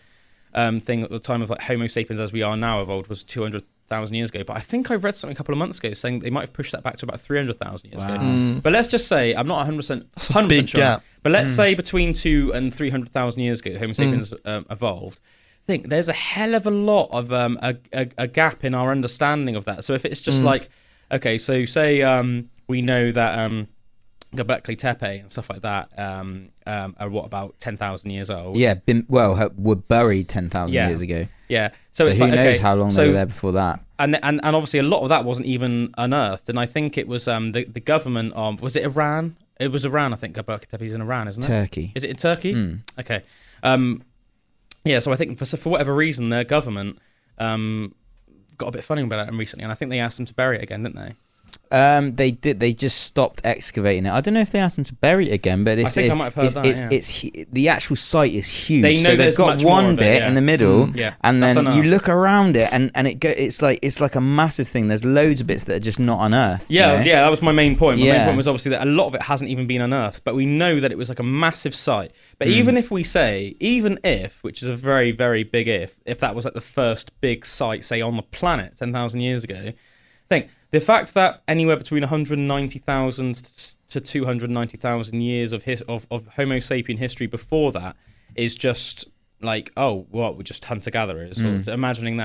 thing at the time of like Homo sapiens as we are now evolved was 200,000 years ago. But I think I read something a couple of months ago saying they might have pushed that back to about 300,000 years ago. But let's just say, I'm not 100% big sure, gap. but let's say between 2 and 300,000 years ago, Homo sapiens evolved. I think there's a hell of a lot of a gap in our understanding of that. So if it's just like, okay, so say we know that Göbekli Tepe and stuff like that are what, about 10,000 years old? Yeah, were buried 10,000 years ago. Yeah, so it's who like, knows okay, how long they were there before that? And obviously a lot of that wasn't even unearthed. And I think it was the government of, was it Iran? It was Iran, I think. Göbekli Tepe is in Iran, isn't it? Turkey. Is it in Turkey? Okay. Yeah, so I think for whatever reason their government got a bit funny about it recently, and I think they asked them to bury it again, didn't they? They did. They just stopped excavating it. I don't know if they asked them to bury it again, but I think I might have heard that. It's the actual site is huge. They know so they've got one bit in the middle, and then you look around it, and it's like a massive thing. There's loads of bits that are just not unearthed. Yeah, that was my main point. My main point was obviously that a lot of it hasn't even been unearthed, but we know that it was like a massive site. But even if, which is a very, very big if that was like the first big site, say on the planet 10,000 years ago, think the fact that anywhere between 190,000 to 290,000 years of Homo sapien history before that is just like, oh, what, we're just hunter-gatherers, or imagining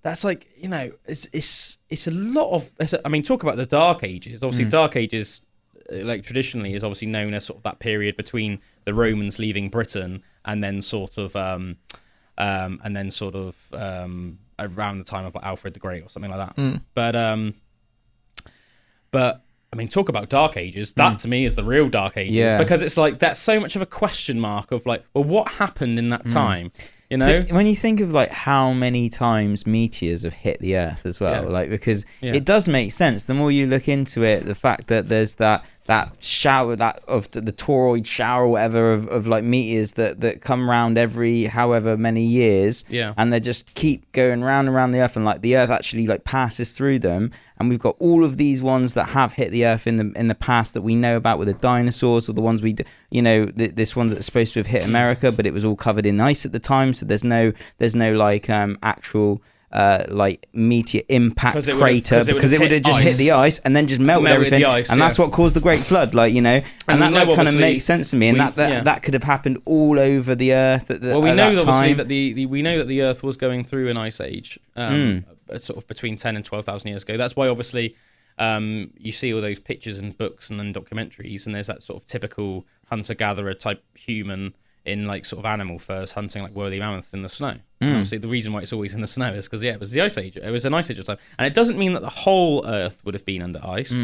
that's like, it's a lot of, I mean, talk about the Dark Ages. Obviously, Dark Ages, like traditionally, is obviously known as sort of that period between the Romans leaving Britain and then sort of around the time of like Alfred the Great or something like that. But I mean, talk about Dark Ages. That to me is the real Dark Ages, because it's like that's so much of a question mark of like, well, what happened in that time? You know, when you think of like how many times meteors have hit the Earth as well, like because it does make sense. The more you look into it, the fact that there's that shower, that of the toroid shower or whatever of like meteors that come around every however many years, and they just keep going round and round the Earth, and like the Earth actually like passes through them, and we've got all of these ones that have hit the Earth in the past that we know about with the dinosaurs, or the ones this one that's supposed to have hit America, but it was all covered in ice at the time, so there's no like actual like meteor impact crater, because it would have just hit the ice and then just melted everything, and that's what caused the Great Flood, like, and that kind of makes sense to me, and that could have happened all over the Earth at we know that obviously time. that we know that the Earth was going through an ice age, sort of between 10 and 12,000 years ago. That's why obviously you see all those pictures and books and then documentaries, and there's that sort of typical hunter-gatherer type human in like sort of animal furs hunting like woolly mammoths in the snow. And obviously the reason why it's always in the snow is because it was the ice age. It was an ice age at the time, and it doesn't mean that the whole Earth would have been under ice,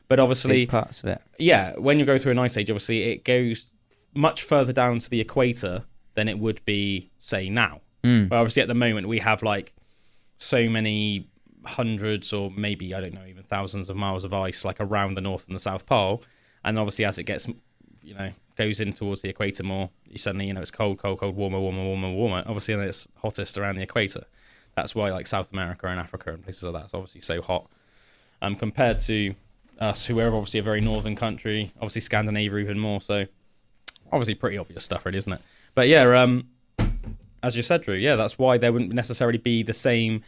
but obviously big parts of it. Yeah, when you go through an ice age, obviously it goes much further down to the equator than it would be, say, now. But obviously at the moment we have like so many hundreds or maybe, I don't know, even thousands of miles of ice like around the North and the South Pole, and obviously as it gets goes in towards the equator more, you suddenly, it's cold, warmer. Obviously, and it's hottest around the equator. That's why, like, South America and Africa and places like that is obviously so hot. Compared to us, who are obviously a very northern country, obviously Scandinavia even more, so obviously pretty obvious stuff, really, isn't it? But yeah, as you said, Drew, that's why there wouldn't necessarily be the same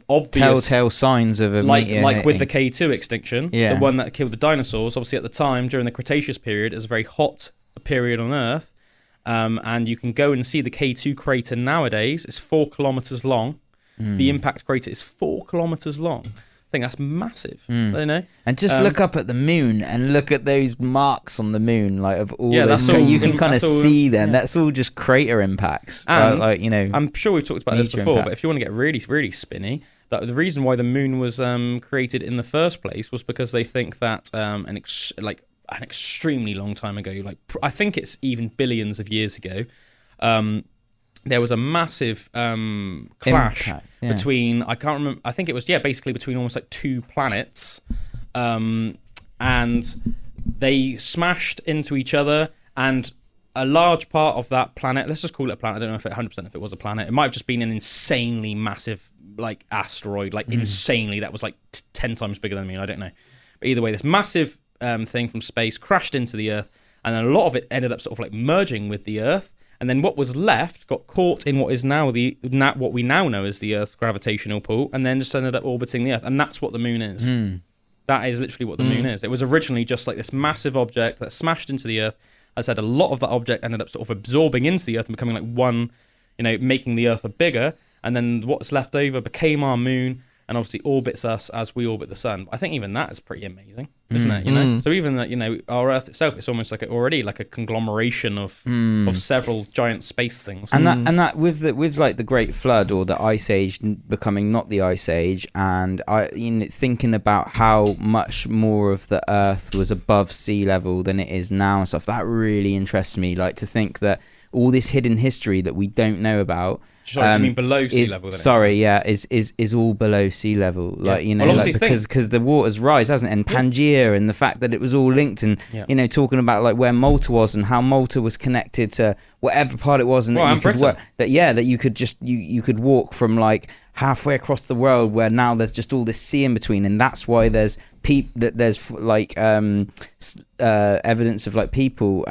obvious telltale signs of a meteor like with hitting. the K2 extinction, the one that killed the dinosaurs. Obviously, at the time during the Cretaceous period, it was a very hot period on Earth, and you can go and see the K2 crater nowadays. It's 4 kilometers long. The impact crater is 4 kilometers long. I think that's massive. I don't know. And just look up at the moon and look at those marks on the moon, like of all those. You can kind of see them. Yeah. That's all just crater impacts. And I'm sure we've talked about this before, but if you want to get really, really spinny, the reason why the moon was created in the first place was because they think that an extremely long time ago, like I think it's even billions of years ago, there was a massive clash between, I can't remember, I think it was, basically between almost like two planets, and they smashed into each other, and a large part of that planet, let's just call it a planet, I don't know if it 100% if it was a planet, it might have just been an insanely massive like asteroid, like insanely, that was like 10 times bigger than me, I don't know. But either way, this massive thing from space crashed into the Earth, and then a lot of it ended up sort of like merging with the Earth, and then what was left got caught in what is now what we now know as the Earth's gravitational pull, and then just ended up orbiting the Earth, and that's what the moon is. That is literally what the moon is. It was originally just like this massive object that smashed into the Earth. As I said, a lot of that object ended up sort of absorbing into the Earth and becoming like one, making the Earth a bigger, and then what's left over became our moon, and obviously orbits us as we orbit the sun. I think even that is pretty amazing, isn't it? So even that, our Earth itself, it's almost like already like a conglomeration of several giant space things. And that with the Great Flood or the Ice Age becoming not the Ice Age, and thinking about how much more of the Earth was above sea level than it is now and stuff, that really interests me. Like to think that all this hidden history that we don't know about. Sorry, do you mean below sea level? Is all below sea level. Because the waters rise, hasn't it? And Pangaea and the fact that it was all linked, and talking about like where Malta was and how Malta was connected to whatever part it was, and that you could walk from like halfway across the world, where now there's just all this sea in between, and that's why there's evidence of like people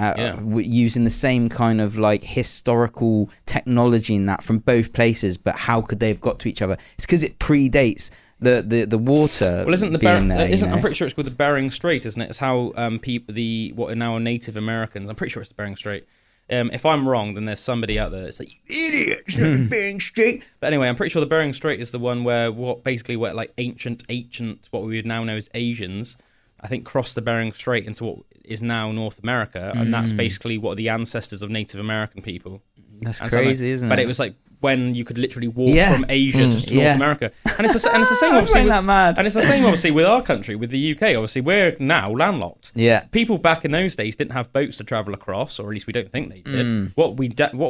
using the same kind of like historical technology in that from both places. But how could they have got to each other? It's because it predates the water. Well, isn't I'm pretty sure it's called the Bering Strait, isn't it? It's how what are now Native Americans. I'm pretty sure it's the Bering Strait. If I'm wrong, then there's somebody out there that's like, you idiot, it's not the Bering Strait. But anyway, I'm pretty sure the Bering Strait is the one where like ancient, what we would now know as Asians, I think crossed the Bering Strait into what is now North America, and that's basically what are the ancestors of Native American people. That's crazy, isn't it? But it was like when you could literally walk from Asia to North America, and it's the same. Obviously, and it's the same obviously with our country, with the UK. Obviously, we're now landlocked. Yeah, people back in those days didn't have boats to travel across, or at least we don't think they did. What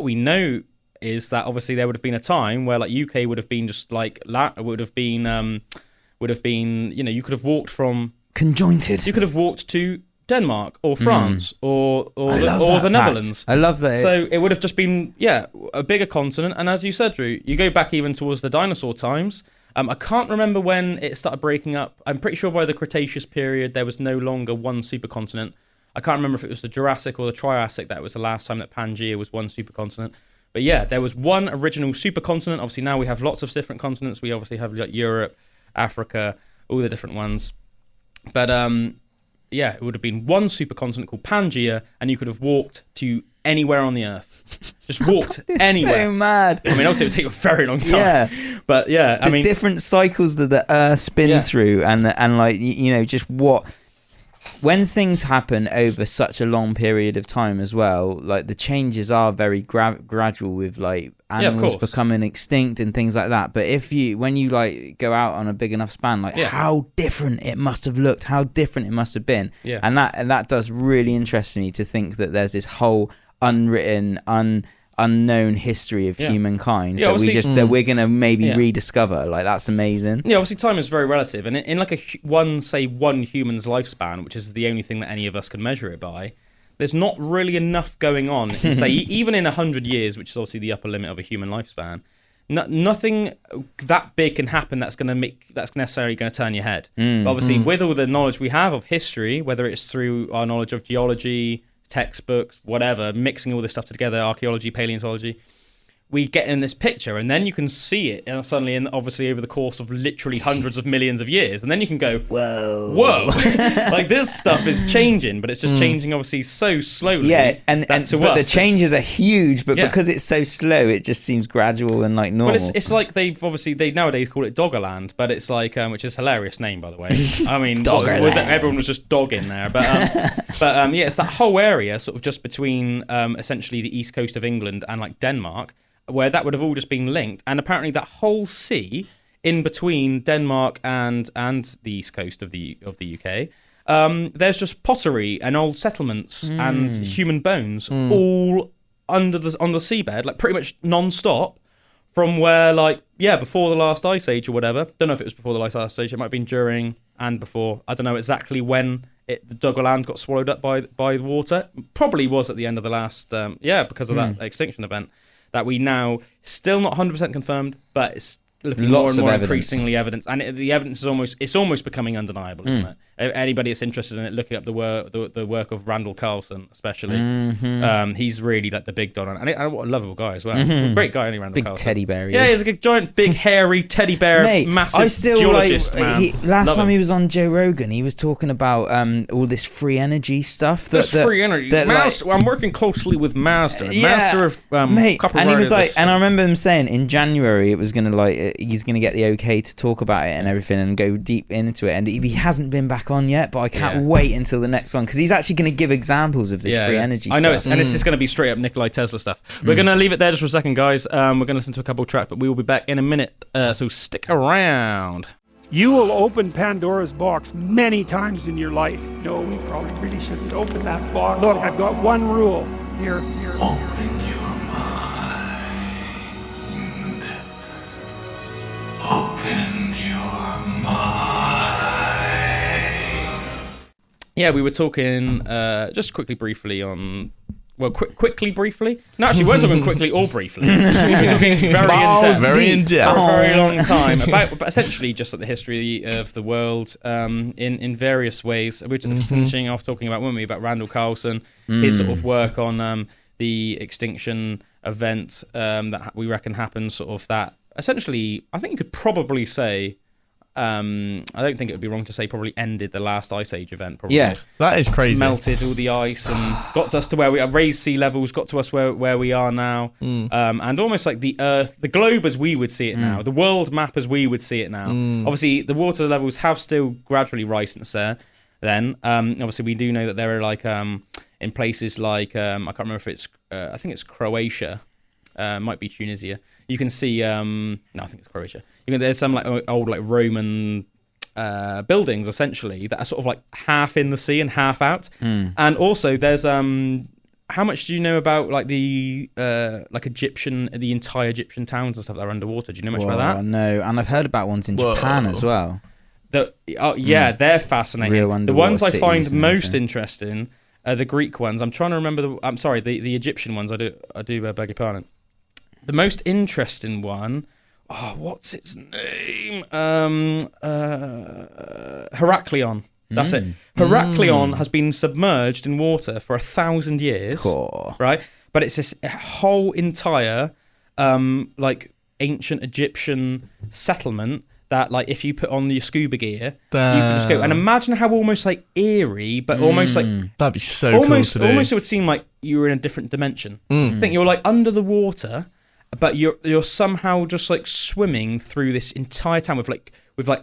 we know is that obviously there would have been a time where like UK would have been just like you could have walked from conjointed. You could have walked to Denmark or France or the Netherlands. I love that. So it would have just been a bigger continent. And as you said, Drew, you go back even towards the dinosaur times. I can't remember when it started breaking up. I'm pretty sure by the Cretaceous period there was no longer one supercontinent. I can't remember if it was the Jurassic or the Triassic that was the last time that Pangaea was one supercontinent. But yeah, there was one original supercontinent. Obviously now we have lots of different continents. We obviously have like Europe, Africa, all the different ones. But it would have been one supercontinent called Pangaea, and you could have walked to anywhere on the Earth. Just walked anywhere. So mad. I mean, obviously it would take a very long time. Yeah. But yeah, the different cycles that the Earth's been through, and like just what. When things happen over such a long period of time as well, like the changes are very gradual with like animals becoming extinct and things like that. But when you like go out on a big enough span, like how different it must have looked, how different it must have been. Yeah. And that does really interest me to think that there's this whole unwritten, unknown history of humankind that we're gonna maybe rediscover. Like that's amazing. Yeah, obviously time is very relative, and in like one human's lifespan, which is the only thing that any of us can measure it by, there's not really enough going on. Say even in 100 years, which is obviously the upper limit of a human lifespan, nothing that big can happen that's necessarily going to turn your head. But obviously with all the knowledge we have of history, whether it's through our knowledge of geology, textbooks, whatever, mixing all this stuff together, archaeology, paleontology, we get in this picture, and then you can see it suddenly, and obviously over the course of literally hundreds of millions of years, and then you can go, whoa, like this stuff is changing, but it's just changing obviously so slowly. Yeah, but the changes are huge, but because it's so slow, it just seems gradual and like normal. Well, it's like they nowadays call it Doggerland, but it's like which is a hilarious name, by the way. I mean, everyone was just dog in there, but it's that whole area sort of just between essentially the east coast of England and like Denmark, where that would have all just been linked, and apparently that whole sea in between Denmark and the east coast of the UK, there's just pottery and old settlements and human bones all on the seabed, like pretty much non-stop, from where before the last ice age or whatever. Don't know if it was before the last ice age. It might have been during and before. I don't know exactly when the Doggerland got swallowed up by the water. Probably was at the end of the last because of that extinction event. That we now still not 100% confirmed, but it's looking more and more increasingly evidence, and the evidence is almost becoming undeniable, isn't it? anybody that's interested in it, looking up the work of Randall Carlson, especially. He's really like the big don, and what a lovable guy as well. Great guy, only Randall big Carlson. Teddy bear. Yeah, he's like a giant, big, hairy teddy bear, Mate, massive I still geologist, man. Last time he was on Joe Rogan, he was talking about all this free energy stuff. Free energy. Master, I'm working closely with Master. Master of mate, copper. And he was like, and I remember him saying in January it was gonna he's gonna get the okay to talk about it and everything and go deep into it. And he hasn't been back on yet, but I can't wait until the next one because he's actually gonna give examples of this free energy. I know, stuff. and it's just gonna be straight up Nikolai Tesla stuff. We're gonna leave it there just for a second, guys. We're gonna listen to a couple of tracks, but we will be back in a minute. So stick around. You will open Pandora's box many times in your life. No, we probably really shouldn't open that box. Look, I've got one rule. Here. Open your mind. Open your mind. Yeah, we were talking just briefly on. Well, briefly. No, actually, we weren't talking quickly or briefly. We were talking very in depth for a very long time about, but essentially just like the history of the world in various ways. We're finishing off talking about, weren't we, about Randall Carlson, his sort of work on the Extinction event that we reckon happened. Sort of that. Essentially, I think you could probably say. I don't think it would be wrong to say probably ended the last ice age event. Probably. Yeah, that is crazy. Melted all the ice and got us to where we are, raised sea levels, got to us where we are now, and almost like the Earth, the globe as we would see it now, the world map as we would see it now. Obviously, the water levels have still gradually risen since there. Then, obviously, we do know that there are like in places like I can't remember if it's I think it's Croatia. Might be Tunisia. You can see. No, I think it's Croatia. There's some like old like Roman buildings essentially that are sort of like half in the sea and half out. And also there's how much do you know about like the like the entire Egyptian towns and stuff that are underwater? Do you know much about that? No, and I've heard about ones in Japan as well. They're fascinating. Real the ones I find cities most interesting are the Greek ones. I'm trying to remember the Egyptian ones. I do beg your pardon. The most interesting one, what's its name? Heraklion. That's it. Heraklion has been submerged in water for 1,000 years. Cool. Right? But it's this whole entire like ancient Egyptian settlement that like if you put on your scuba gear, you can just go. And imagine how almost like eerie, but almost like that'd be so cool to do. Almost it would seem like you were in a different dimension. I think you're like under the water, but you're somehow just like swimming through this entire town with like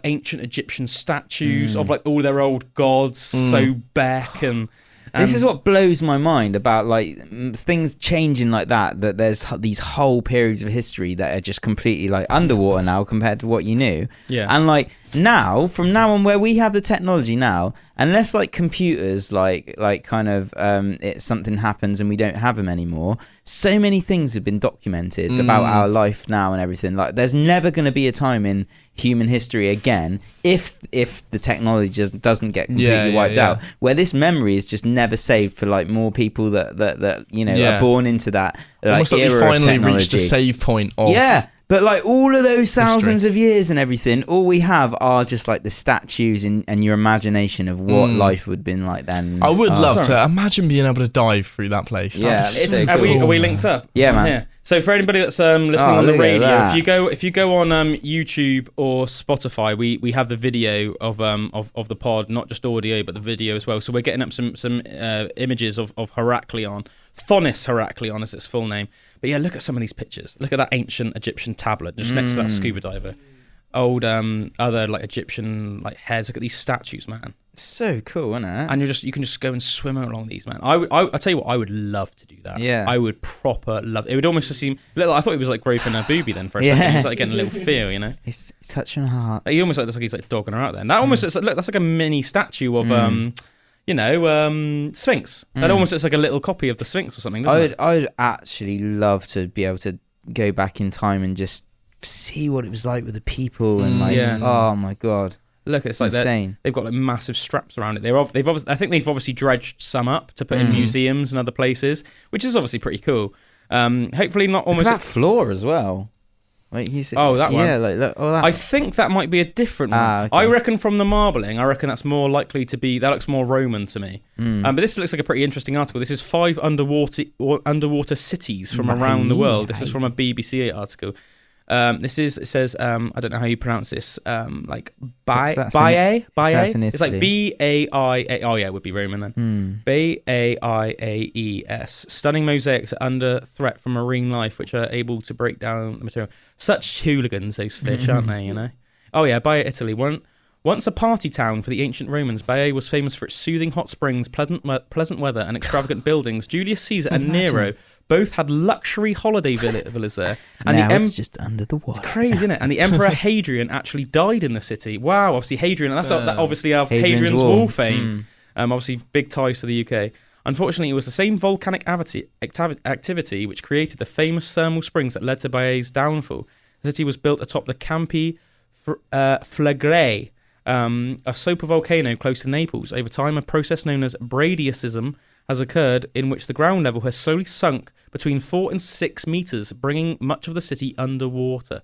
ancient Egyptian statues of like all their old gods, Sobek and this is what blows my mind about like things changing like that there's these whole periods of history that are just completely like underwater now compared to what you knew. And like now, from now on, where we have the technology now, unless like computers like kind of something happens and we don't have them anymore, so many things have been documented about our life now and everything. Like there's never going to be a time in human history again if the technology just doesn't get completely wiped out, where this memory is just never saved for like more people that you know are born into that like, almost like era we finally of technology. reached a save point of But like all of those thousands of years and everything, all we have are just like the statues and your imagination of what life would have been like then. I would love to imagine being able to dive through that place. Yeah, so are we linked up? Yeah, man. Yeah. So for anybody that's listening on the radio, if you go on YouTube or Spotify, we have the video of the pod, not just audio but the video as well. So we're getting up some images of Heraklion, Thonis Heraklion is its full name. But yeah, look at some of these pictures. Look at that ancient Egyptian tablet just next to that scuba diver. Old other like Egyptian like heads. Look at these statues, man. So cool, isn't it? And you can just go and swim along these, man. I tell you what, I would love to do that. Yeah. I would proper love it. It would almost just seem I thought it was like groping a boobie then for a second. It was like getting a little feel, you know. He's touching her heart. He almost looks like he's like dogging her out then. That almost looks like, look, that's like a mini statue of Sphinx. That almost looks like a little copy of the Sphinx or something, doesn't it? I'd actually love to be able to go back in time and just see what it was like with the people and like, oh my god. Look, it's like insane. They've got like massive straps around it. I think they've obviously dredged some up to put in museums and other places, which is obviously pretty cool. Hopefully not almost that floor as well. Like he's that one. Yeah, like look, that. I think that might be a different one. Okay. I reckon from the marbling, I reckon that's more likely to be. That looks more Roman to me. But this looks like a pretty interesting article. This is 5 underwater cities from around the world. This is from a BBC article. It says I don't know how you pronounce this. Like Baie. It's like B-A-I-A. Oh yeah, it would be Roman then. Baiaes. Stunning mosaics are under threat from marine life, which are able to break down the material. Such hooligans, those fish, aren't they? You know. Oh yeah, Baie, Italy. Once a party town for the ancient Romans, Baie was famous for its soothing hot springs, pleasant weather, and extravagant buildings. Julius Caesar and Nero both had luxury holiday villas there. And now it's just under the water. It's crazy, isn't it? And the Emperor Hadrian actually died in the city. Wow, obviously Hadrian, that's obviously Hadrian's Wall fame. Obviously big ties to the UK. Unfortunately, it was the same volcanic activity which created the famous thermal springs that led to Baia's downfall. The city was built atop the Campi Flegrei, a supervolcano close to Naples. Over time, a process known as bradyism has occurred in which the ground level has slowly sunk between 4 and 6 meters, bringing much of the city underwater.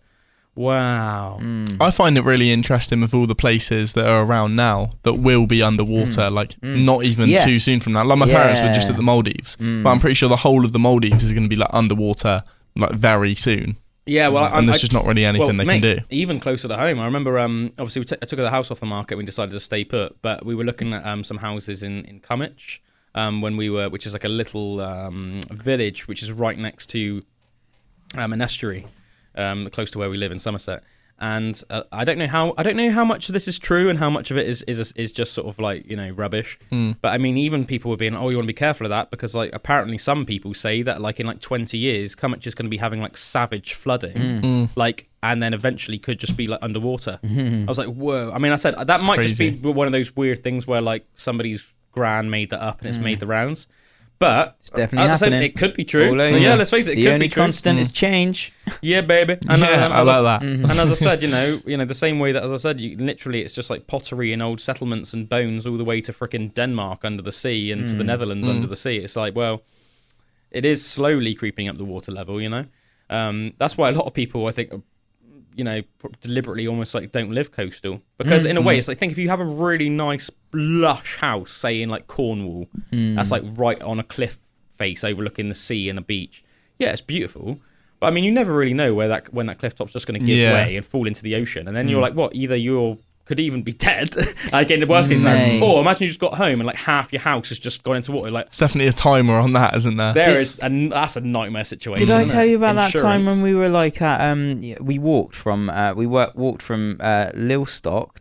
Wow. I find it really interesting with all the places that are around now that will be underwater, not even too soon from now. Like my parents were just at the Maldives, but I'm pretty sure the whole of the Maldives is going to be like underwater like very soon. Yeah, well, and there's just not really anything they can do. Even closer to home, I remember. Obviously, I took the house off the market. We decided to stay put, but we were looking at some houses in Cummich when we were, which is like a little village, which is right next to an estuary, close to where we live in Somerset. And I don't know how much of this is true and how much of it is just sort of like, you know, rubbish. But I mean, even people were being, you want to be careful of that because like apparently some people say that like in like 20 years, Cummich is going to be having like savage flooding, like, and then eventually could just be like underwater. I was like, whoa. I mean, I said that might just be one of those weird things where like somebody's gran made that up and it's made the rounds. But it's definitely happening. It could be true. Yeah, let's face it. The only constant is change. Yeah, baby. And, I like that. And as I said, you know, the same way that, as I said, literally, it's just like pottery and old settlements and bones all the way to frickin' Denmark under the sea and to the Netherlands under the sea. It's like, well, it is slowly creeping up the water level. You know, that's why a lot of people, I think, you know, deliberately almost like don't live coastal because in a way it's like, think if you have a really nice lush house, say in like Cornwall, that's like right on a cliff face overlooking the sea and a beach. Yeah, it's beautiful, but I mean, you never really know when that cliff top's just going to give way and fall into the ocean, and then you're like, what? Either you're could even be dead, like in the worst case scenario. Or imagine you just got home and like half your house has just gone into water. Like, it's definitely a timer on that, isn't there? That's a nightmare situation. Did I tell you about that time when we were like at we walked from Lilstock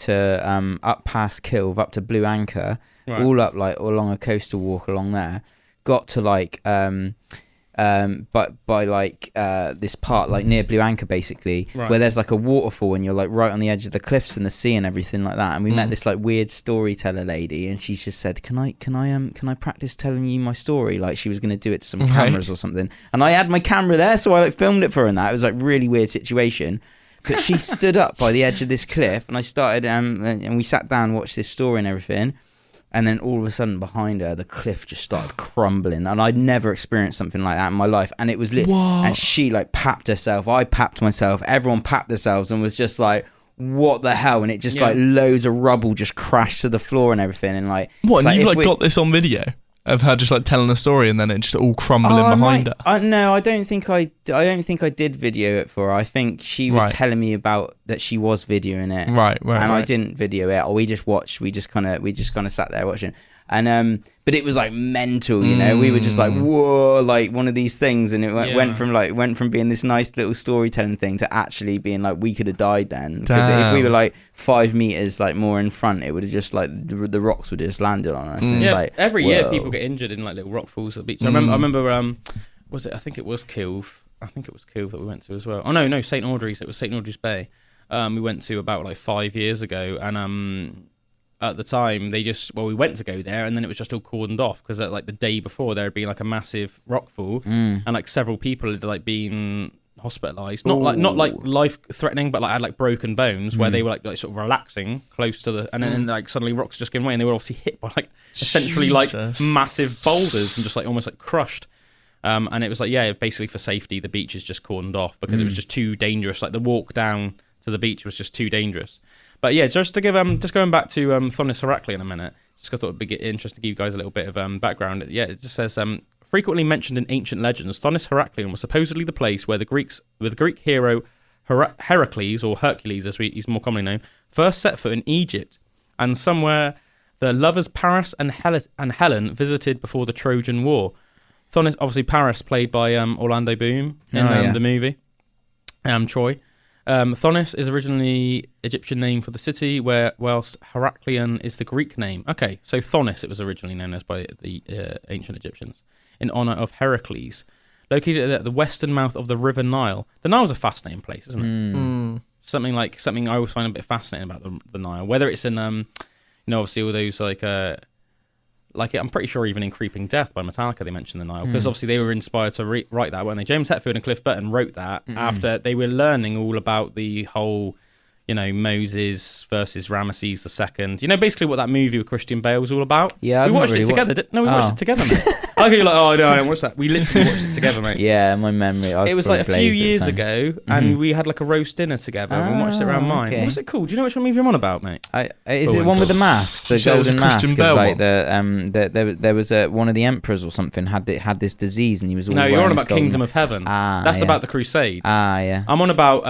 to up past Kilve up to Blue Anchor, all up like along a coastal walk along there. Got to like but by like this part like near Blue Anchor basically, where there's like a waterfall and you're like right on the edge of the cliffs and the sea and everything like that. And we met this like weird storyteller lady, and she just said, can I practice telling you my story? Like she was going to do it to some cameras or something, and I had my camera there, so I like filmed it for her, and that it was like really weird situation. But she stood up by the edge of this cliff, and I started and we sat down, watched this story and everything. And then all of a sudden behind her, the cliff just started crumbling. And I'd never experienced something like that in my life. And it was lit. And she like papped herself. I papped myself. Everyone papped themselves and was just like, what the hell? And it just like loads of rubble just crashed to the floor and everything. And like, what? And you've like got this on video of her just like telling a story and then it just all crumbling behind her. No, I don't think I did video it for her. I think she was telling me about that she was videoing it. Right. And I didn't video it. Or we just watched. We just kind of sat there watching. And but it was like mental, you know. We were just like, whoa, like one of these things, and it went from being this nice little storytelling thing to actually being like we could have died then, because if we were like 5 meters like more in front, it would have just like the rocks would have just landed on us. And it's like every year people get injured in like little rock falls at the beach. I remember was it? I think it was Kilve. That we went to as well. Oh no, St Audrey's. It was St Audrey's Bay. We went to about like 5 years ago, and at the time we went to go there, and then it was just all cordoned off because like the day before there had been like a massive rockfall, and like several people had like been hospitalized, not like life threatening, but like had like broken bones where they were like sort of relaxing close to the, and then like suddenly rocks just gave way, and they were obviously hit by like essentially like massive boulders and just like almost like crushed. And it was like, basically for safety, the beach is just cordoned off because it was just too dangerous. Like the walk down to the beach was just too dangerous. But yeah, just to give just going back to Thonis Heracli in a minute, just because I thought it'd be interesting to give you guys a little bit of background. Yeah, it just says frequently mentioned in ancient legends, Thonis Heraclion was supposedly the place where the Greek hero Heracles, or Hercules as he's more commonly known, first set foot in Egypt, and somewhere the lovers Paris and Helen visited before the Trojan War. Thonis, obviously Paris, played by Orlando Bloom in the movie Troy. Thonis is originally Egyptian name for the city, whilst Heraclion is the Greek name. Okay, so Thonis it was originally known as by the ancient Egyptians, in honor of Heracles. Located at the western mouth of the River Nile. The Nile's a fascinating place, isn't it? Something I always find a bit fascinating about the Nile. Whether it's in, obviously all those like I'm pretty sure even in Creeping Death by Metallica they mentioned the Nile, because obviously they were inspired to write that, weren't they? James Hetfield and Cliff Burton wrote that after they were learning all about the whole, Moses versus Ramesses II. Basically what that movie with Christian Bale was all about. Yeah, we watched it together. We watched it together, mate. You're like, oh no, I don't watch that. We literally watched it together, mate. Yeah, my memory. It was like a few years ago, and we had like a roast dinner together and watched it around mine. Okay. What's it called? Do you know which movie I'm on about, mate? Is it one with the mask, the golden mask? Bale Like there was one of the emperors or something had this disease, and he was all. No, you're on about golden... Kingdom of Heaven. That's about the Crusades. Yeah. I'm on about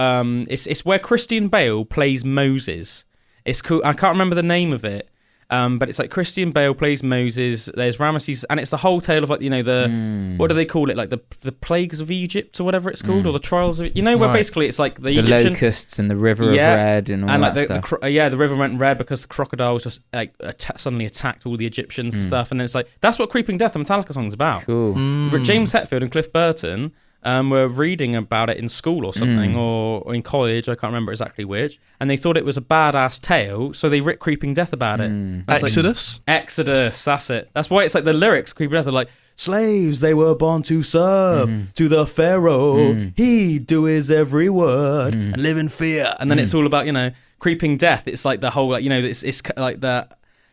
it's where Christian Bale plays Moses. It's cool. I can't remember the name of it. But it's like Christian Bale plays Moses. There's Ramesses, and it's the whole tale of like what do they call it? Like the plagues of Egypt or whatever it's called, or the trials of where basically it's like the Egyptian locusts and the river of red and all that stuff. The river went red because the crocodiles just like suddenly attacked all the Egyptians and stuff. And it's like that's what Creeping Death, the Metallica song's about. Cool. James Hetfield and Cliff Burton were reading about it in school or something, or in college, I can't remember exactly which, and they thought it was a badass tale, so they writ Creeping Death about it. Exodus? Exodus, that's it. That's why it's like the lyrics, Creeping Death, are like, slaves, they were born to serve to the Pharaoh, he'd do his every word, and live in fear. And then it's all about, Creeping Death, it's like the whole, like, it's like the...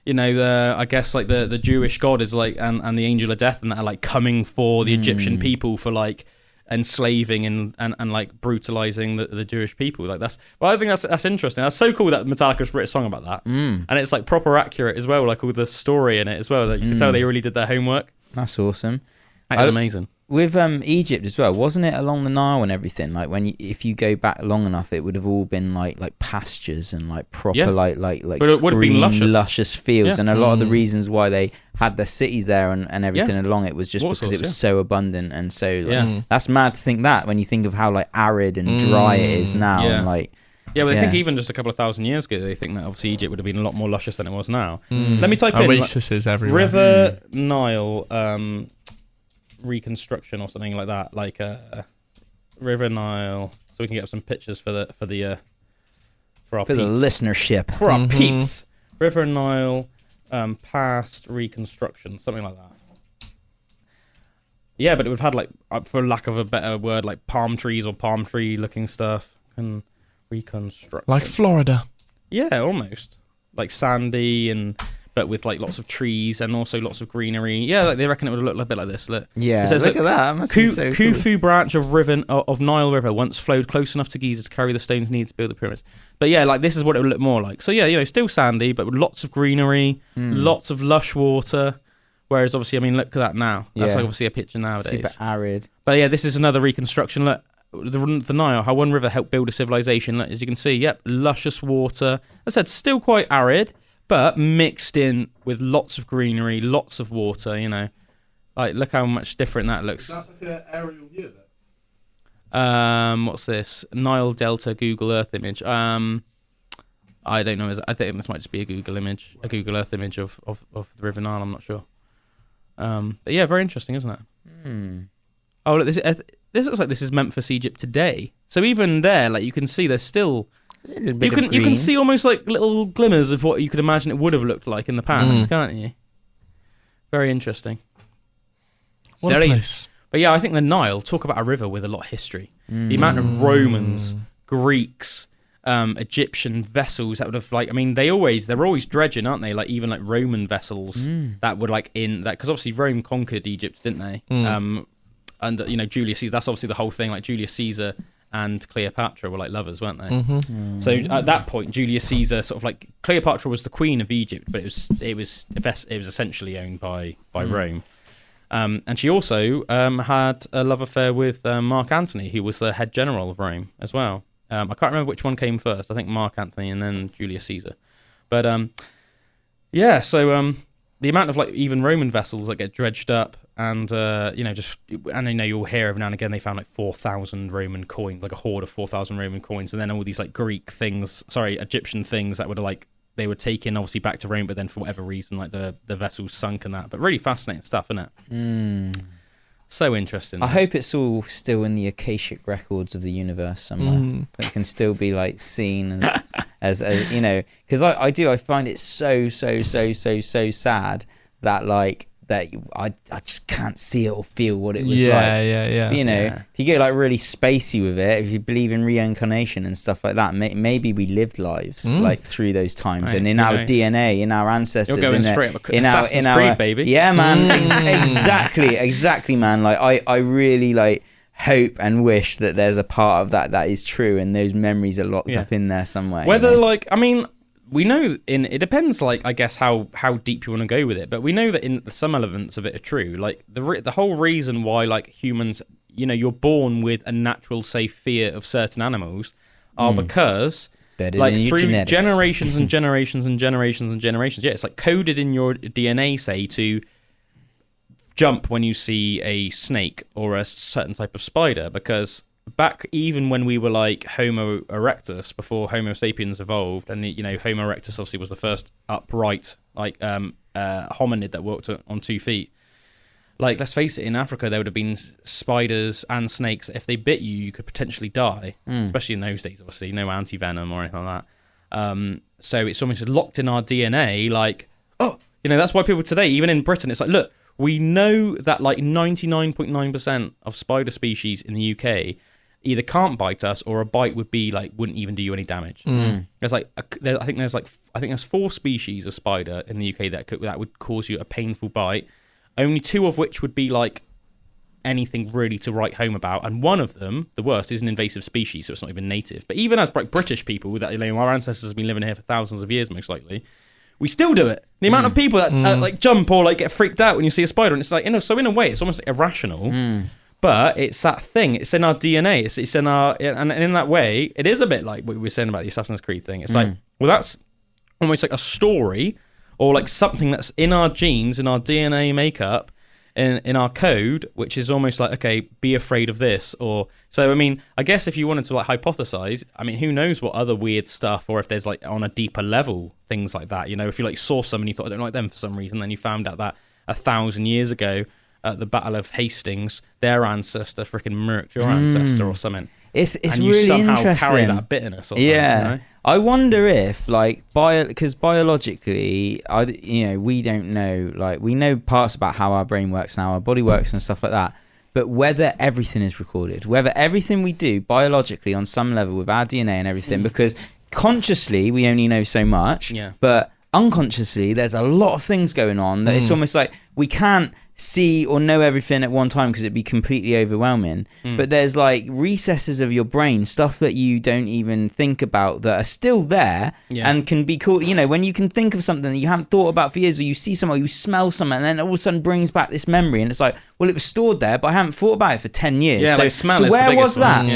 I guess like the Jewish god is like, and the angel of death, and that are like coming for the Egyptian people for like enslaving and like brutalizing the Jewish people. Like I think that's interesting. That's so cool that Metallica's written a song about that, and it's like proper accurate as well, like all the story in it as well. That you can tell they really did their homework. That's awesome. That's amazing. With Egypt as well, wasn't it along the Nile and everything? Like if you go back long enough, it would have all been like pastures and like proper like but it would have been luscious fields, and a lot of the reasons why they had their cities there and everything along it was just because it was so abundant and so that's mad to think that when you think of how like arid and dry it is now and like. Yeah, but I think even just a couple of thousand years ago, they think that obviously Egypt would have been a lot more luscious than it was now. Let me type in oases everywhere. River Nile reconstruction or something like that, like River Nile, so we can get some pictures for our the listenership, for our peeps. River Nile past reconstruction, something like that. Yeah, but it would have had like, for lack of a better word, like palm trees or palm tree looking stuff and reconstruct, like Florida. Yeah, almost like sandy but with like lots of trees and also lots of greenery. Yeah, like they reckon it would look a bit like this. Look. Yeah, look at that. That must be so Khufu branch of Nile River once flowed close enough to Giza to carry the stones needed to build the pyramids. But yeah, like this is what it would look more like. So yeah, still sandy, but with lots of greenery, lots of lush water. Whereas obviously, I mean, look at that now. That's like obviously a picture nowadays. Super arid. But yeah, this is another reconstruction. Look, the Nile, how one river helped build a civilization. Look, as you can see, luscious water. As I said, still quite arid, but mixed in with lots of greenery, lots of water, Like, look how much different that looks. That's like an aerial view of it. What's this? Nile Delta Google Earth image. I don't know. I think this might just be a Google Earth image of the River Nile. I'm not sure. But yeah, very interesting, isn't it? Oh, look, this looks like this is Memphis, Egypt today. So even there, like you can see, there's still... You can see almost like little glimmers of what you could imagine it would have looked like in the past, can't you? Very interesting. What a place. But yeah, I think the Nile, talk about a river with a lot of history. The amount of Romans, Greeks, Egyptian vessels that would have they're always dredging, aren't they? Like even like Roman vessels that would like in that, because obviously Rome conquered Egypt, didn't they? and Julius Caesar. That's obviously the whole thing. Like Julius Caesar and Cleopatra were like lovers, weren't they? Mm-hmm. So at that point, Julius Caesar sort of like Cleopatra was the queen of Egypt, but it was essentially owned by Rome. And she also had a love affair with Mark Antony, who was the head general of Rome as well. I can't remember which one came first. I think Mark Antony and then Julius Caesar. But so the amount of like even Roman vessels that get dredged up, and you'll hear every now and again they found like 4,000 Roman coins, like a hoard of 4,000 Roman coins, and then all these like Egyptian things that would like they were taken obviously back to Rome, but then for whatever reason like the vessels sunk and that. But really fascinating stuff, isn't it? So interesting. I hope it's all still in the Akashic records of the universe somewhere. That it can still be like seen as because I find it so sad that like that I just can't see it or feel what it was like. If you get like really spacey with it, if you believe in reincarnation and stuff like that, maybe we lived lives like through those times, right. And in our DNA, in our ancestors, you're going straight up Assassin's Creed, baby. Yeah, man, exactly, man. Like I really like hope and wish that there's a part of that is true, and those memories are locked up in there somewhere. Whether we know it depends, like, I guess how deep you want to go with it, but we know that in some elements of it are true. Like the whole reason why like humans, you're born with a natural, say, fear of certain animals are because like through generations and generations and generations and generations. Yeah, it's like coded in your DNA, say, to jump when you see a snake or a certain type of spider, because back even when we were like Homo erectus, before Homo sapiens evolved, and Homo erectus obviously was the first upright like hominid that walked on 2 feet. Like, let's face it, in Africa there would have been spiders and snakes. If they bit you, you could potentially die, especially in those days. Obviously, no anti-venom or anything like that. So it's almost locked in our DNA. Like, that's why people today, even in Britain, it's like, look, we know that like 99.9% of spider species in the UK either can't bite us, or a bite would be like wouldn't even do you any damage. There's like I think there's 4 species of spider in the UK that would cause you a painful bite. Only 2 of which would be like anything really to write home about, and one of them, the worst, is an invasive species, so it's not even native. But even as like British people, that our ancestors have been living here for thousands of years, most likely, we still do it. The amount of people that like jump or like get freaked out when you see a spider, and it's like, so in a way, it's almost like irrational. But it's that thing. It's in our DNA. It's in our, and in that way, it is a bit like what we were saying about the Assassin's Creed thing. It's like, well, that's almost like a story, or like something that's in our genes, in our DNA makeup, in our code, which is almost like, okay, be afraid of this. Or so. I mean, I guess if you wanted to like hypothesize, I mean, who knows what other weird stuff, or if there's like on a deeper level things like that. If you like saw someone, you thought, I don't like them for some reason, then you found out that 1,000 years ago, at the Battle of Hastings, their ancestor freaking murked your ancestor or something. It's and really you somehow interesting. Carry that bitterness or something. I wonder if, like, because biologically, we don't know, like, we know parts about how our brain works and how our body works and stuff like that, but whether everything is recorded, whether everything we do biologically on some level with our DNA and everything, because consciously we only know so much, but unconsciously there's a lot of things going on that it's almost like we can't see or know everything at one time because it'd be completely overwhelming. But there's like recesses of your brain, stuff that you don't even think about, that are still there and can be cool. When you can think of something that you haven't thought about for years, or you see something, or you smell something, and then all of a sudden brings back this memory, and it's like, well, it was stored there, but I haven't thought about it for 10 years. Yeah, so, like smell so is where the was that?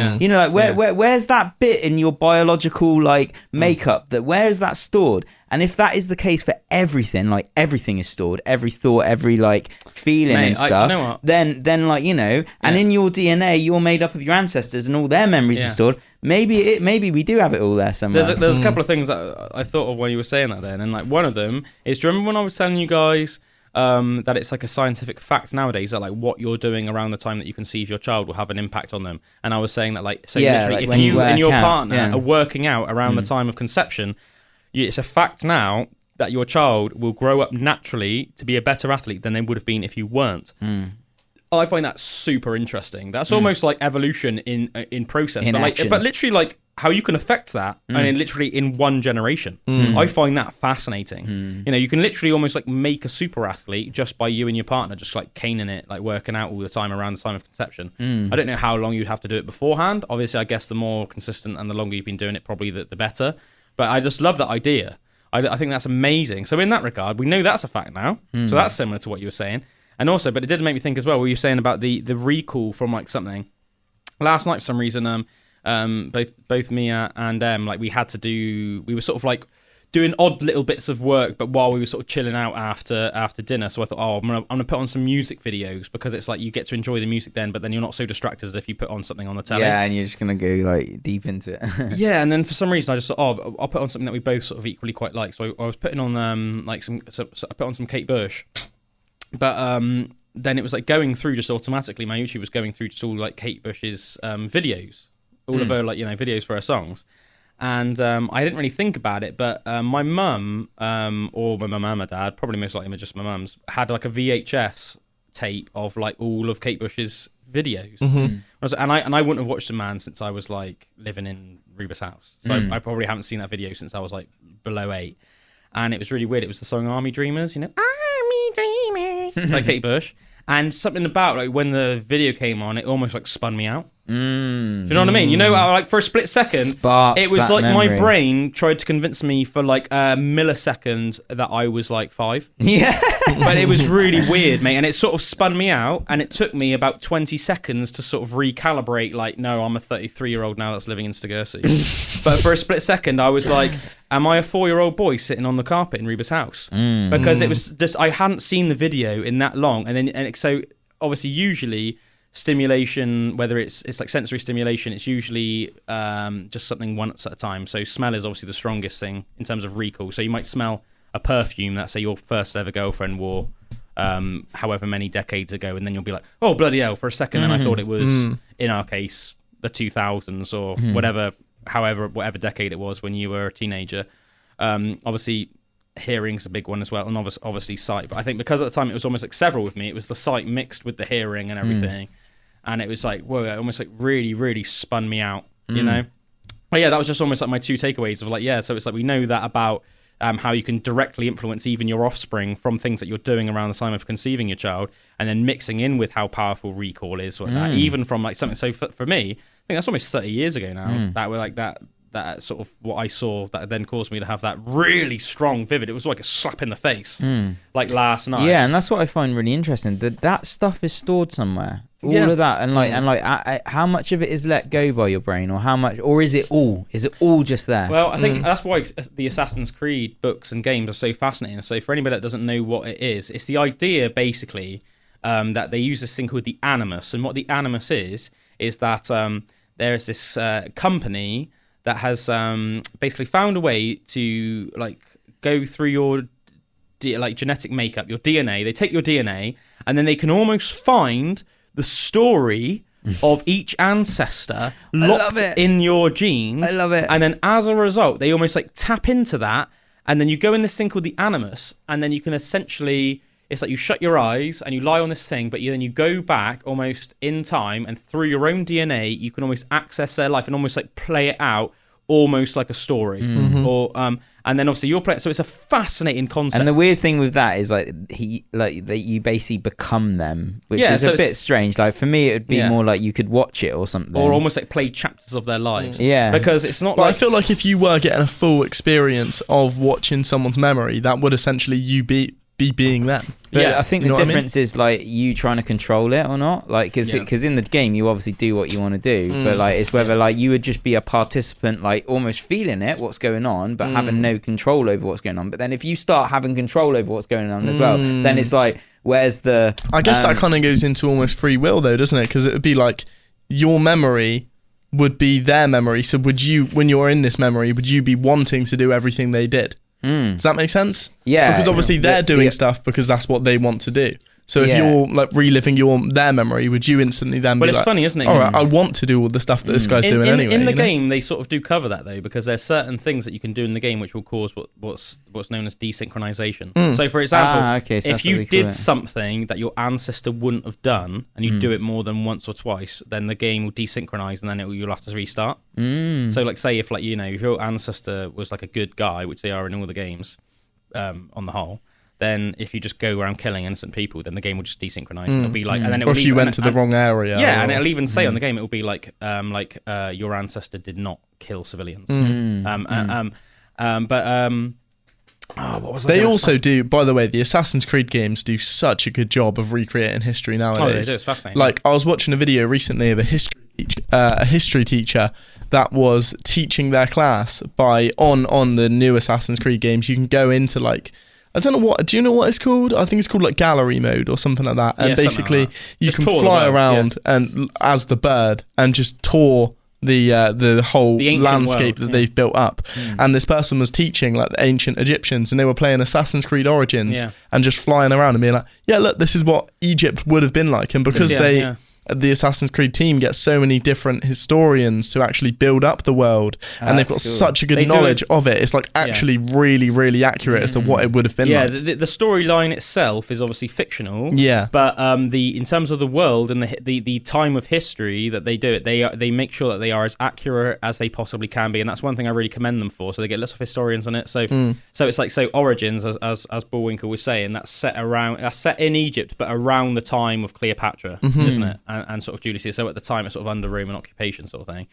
One. Where's that bit in your biological like makeup? Where is that stored? And if that is the case for everything, like everything is stored, every thought, every like feeling and stuff, then like, and in your DNA, you're made up of your ancestors and all their memories are stored. Maybe we do have it all there somewhere. There's a couple of things that I thought of when you were saying that then, and like one of them is, do you remember when I was telling you guys that it's like a scientific fact nowadays that like what you're doing around the time that you conceive your child will have an impact on them? And I was saying that like, so literally, like if you and your partner are working out around the time of conception, it's a fact now that your child will grow up naturally to be a better athlete than they would have been if you weren't. I find that super interesting. That's almost like evolution in process, but literally like how you can affect that and literally in one generation. I find that fascinating. You know, you can literally almost like make a super athlete just by you and your partner just like caning it, like working out all the time around the time of conception. I don't know how long you'd have to do it beforehand. Obviously, I guess the more consistent and the longer you've been doing it, probably the better. But I just love that idea. I think that's amazing. So in that regard, we know that's a fact now. So that's similar to what you were saying. And also, but it did make me think as well, what you were saying about the recall from like something. Last night, for some reason, both Mia and like we were sort of like doing odd little bits of work, but while we were sort of chilling out after dinner. So I thought, I'm gonna put on some music videos, because it's like you get to enjoy the music then, but then you're not so distracted as if you put on something on the telly. Yeah, and you're just gonna go like deep into it. Yeah, and then for some reason I just thought, I'll put on something that we both sort of equally quite like. So I was putting on so I put on some Kate Bush, but then it was like going through just automatically. My YouTube was going through just all like Kate Bush's videos. All of her, like, you know, videos for her songs. And I didn't really think about it, but my mum, or my mum and my dad, probably most likely just my mum's, had like a VHS tape of like all of Kate Bush's videos. And I wouldn't have watched a man since I was like living in Reba's house. So I probably haven't seen that video since I was like below 8. And it was really weird. It was the song Army Dreamers, you know, Army Dreamers, like Kate Bush. And something about like when the video came on, it almost like spun me out. Do you know what I mean? You know, like for a split second, Sparks it was that like memory. my brain tried to convince me for like a millisecond that I was like 5. Yeah. But it was really weird, mate. And it sort of spun me out, and it took me about 20 seconds to sort of recalibrate, like, no, I'm a 33-year-old now that's living in Stagursey. But for a split second, I was like, am I a 4-year-old boy sitting on the carpet in Reba's house? Because it was just, I hadn't seen the video in that long. So obviously, usually stimulation, whether it's like sensory stimulation, it's usually just something once at a time. So smell is obviously the strongest thing in terms of recall. So you might smell a perfume that, say, your first ever girlfriend wore however many decades ago, and then you'll be like, oh, bloody hell, for a second then I thought it was, in our case, the 2000s or whatever decade it was when you were a teenager. Obviously hearing's a big one as well, and obviously sight. But I think because at the time it was almost like several with me, it was the sight mixed with the hearing and everything. And it was like, whoa, it almost like really, really spun me out, you know? But yeah, that was just almost like my two takeaways of like, yeah, so it's like we know that about how you can directly influence even your offspring from things that you're doing around the time of conceiving your child, and then mixing in with how powerful recall is, like that, even from like something. So for me, I think that's almost 30 years ago now, that were like that sort of what I saw that then caused me to have that really strong, vivid. It was like a slap in the face, like last night. Yeah, and that's what I find really interesting. That stuff is stored somewhere. All of that, and how much of it is let go by your brain, or how much, or is it all? Is it all just there? Well, I think that's why the Assassin's Creed books and games are so fascinating. So for anybody that doesn't know what it is, it's the idea basically that they use this thing called the Animus, and what the Animus is that there is this company that has basically found a way to like go through your like genetic makeup, your DNA. They take your DNA, and then they can almost find the story of each ancestor locked in your genes. I love it. And then as a result, they almost like tap into that, and then you go in this thing called the Animus, and then you can essentially, it's like you shut your eyes and you lie on this thing, but then you go back almost in time, and through your own DNA, you can almost access their life and almost like play it out almost like a story. Or and then obviously you're playing, so it's a fascinating concept. And the weird thing with that is that you basically become them, which is a bit strange. Like for me, it would be more like you could watch it or something, or almost like play chapters of their lives. Yeah, because it's not. But I feel like if you were getting a full experience of watching someone's memory, that would essentially you be being them. But I think the difference is like you trying to control it or not, like because in the game you obviously do what you want to do, but like it's whether like you would just be a participant, like almost feeling it, what's going on, but having no control over what's going on. But then if you start having control over what's going on as well, then it's like, where's the? I guess that kind of goes into almost free will though, doesn't it? Because it would be like your memory would be their memory. So would you, when you're in this memory, would you be wanting to do everything they did? Does that make sense? Yeah. Because obviously they're doing stuff because that's what they want to do. So if you're like reliving their memory, would you instantly then be it's like, funny, isn't it? all right, I want to do all the stuff that this guy's doing anyway. In the game, they sort of do cover that though, because there's certain things that you can do in the game which will cause what's known as desynchronization. So for example, if you did something that your ancestor wouldn't have done, and you do it more than once or twice, then the game will desynchronize, and then you'll have to restart. So like say if if your ancestor was like a good guy, which they are in all the games, on the whole, then if you just go around killing innocent people, then the game will just desynchronize. And it'll be like, and then it will. Or if you went to the wrong area. Yeah, and it'll even say on the game, it will be like your ancestor did not kill civilians. What was they also do, by the way, the Assassin's Creed games do such a good job of recreating history nowadays. Oh, they do. It's fascinating. Like I was watching a video recently of a history teacher that was teaching their class on the new Assassin's Creed games. You can go into like, I don't know do you know what it's called? I think it's called like gallery mode or something like that. And basically you can fly around and as the bird and just tour the whole landscape that they've built up. And this person was teaching like the ancient Egyptians, and they were playing Assassin's Creed Origins and just flying around and being like, yeah, look, this is what Egypt would have been like. And because the Assassin's Creed team gets so many different historians to actually build up the world, and they've got such a good knowledge of it. It's like actually really, really accurate as to what it would have been like. Yeah, the storyline itself is obviously fictional. Yeah, but in terms of the world and the time of history that they do it, they make sure that they are as accurate as they possibly can be, and that's one thing I really commend them for. So they get lots of historians on it. So it's like Origins, as Bullwinkle was saying, that's set in Egypt, but around the time of Cleopatra, isn't it? And sort of Julius Caesar. So at the time, it's sort of under Roman occupation sort of thing.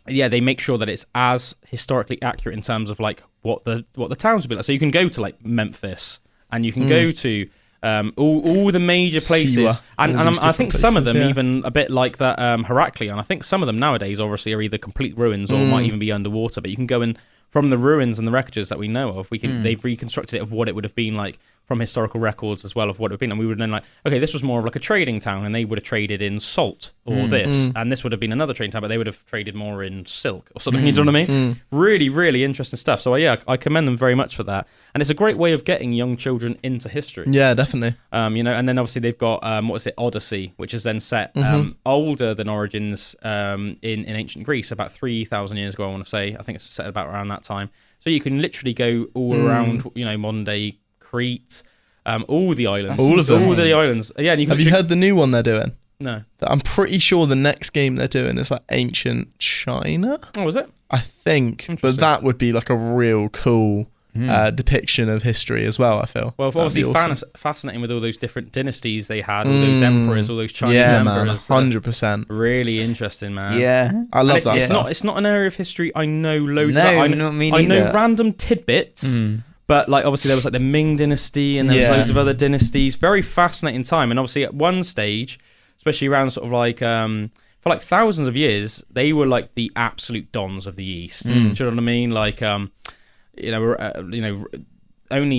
They make sure that it's as historically accurate in terms of like what the towns would be like. So you can go to like Memphis, and you can go to all the major places, Siwa, and I think some of them places, even a bit like that Heraklion. I think some of them nowadays obviously are either complete ruins or might even be underwater. But you can go in from the ruins and the wreckages that we know of. They've reconstructed it of what it would have been like from historical records as well of what it would have been, and we would then like, okay, this was more of like a trading town, and they would have traded in salt or this, and this would have been another trading town, but they would have traded more in silk or something. You know what I mean? Really, really interesting stuff. So I commend them very much for that, and it's a great way of getting young children into history. Yeah, definitely. And then obviously they've got Odyssey, which is then set older than Origins in ancient Greece, about 3,000 years ago. I want to say, I think it's set about around that time. So you can literally go all around, modern day Crete, all the islands, all the islands. Yeah, and have you heard the new one they're doing? No. I'm pretty sure the next game they're doing is like ancient China. Oh, is it? I think, but that would be like a real cool depiction of history as well. I feel. Well, obviously, awesome. Fascinating with all those different dynasties they had, all those emperors, all those Chinese emperors. 100%. Really interesting, man. Yeah, I love that. It's not an area of history I know loads about. I know random tidbits. But like obviously there was like the Ming dynasty and there was loads of other dynasties. Very fascinating time. And obviously at one stage, especially around sort of like for like thousands of years, they were like the absolute dons of the East. Do you know what I mean? Like only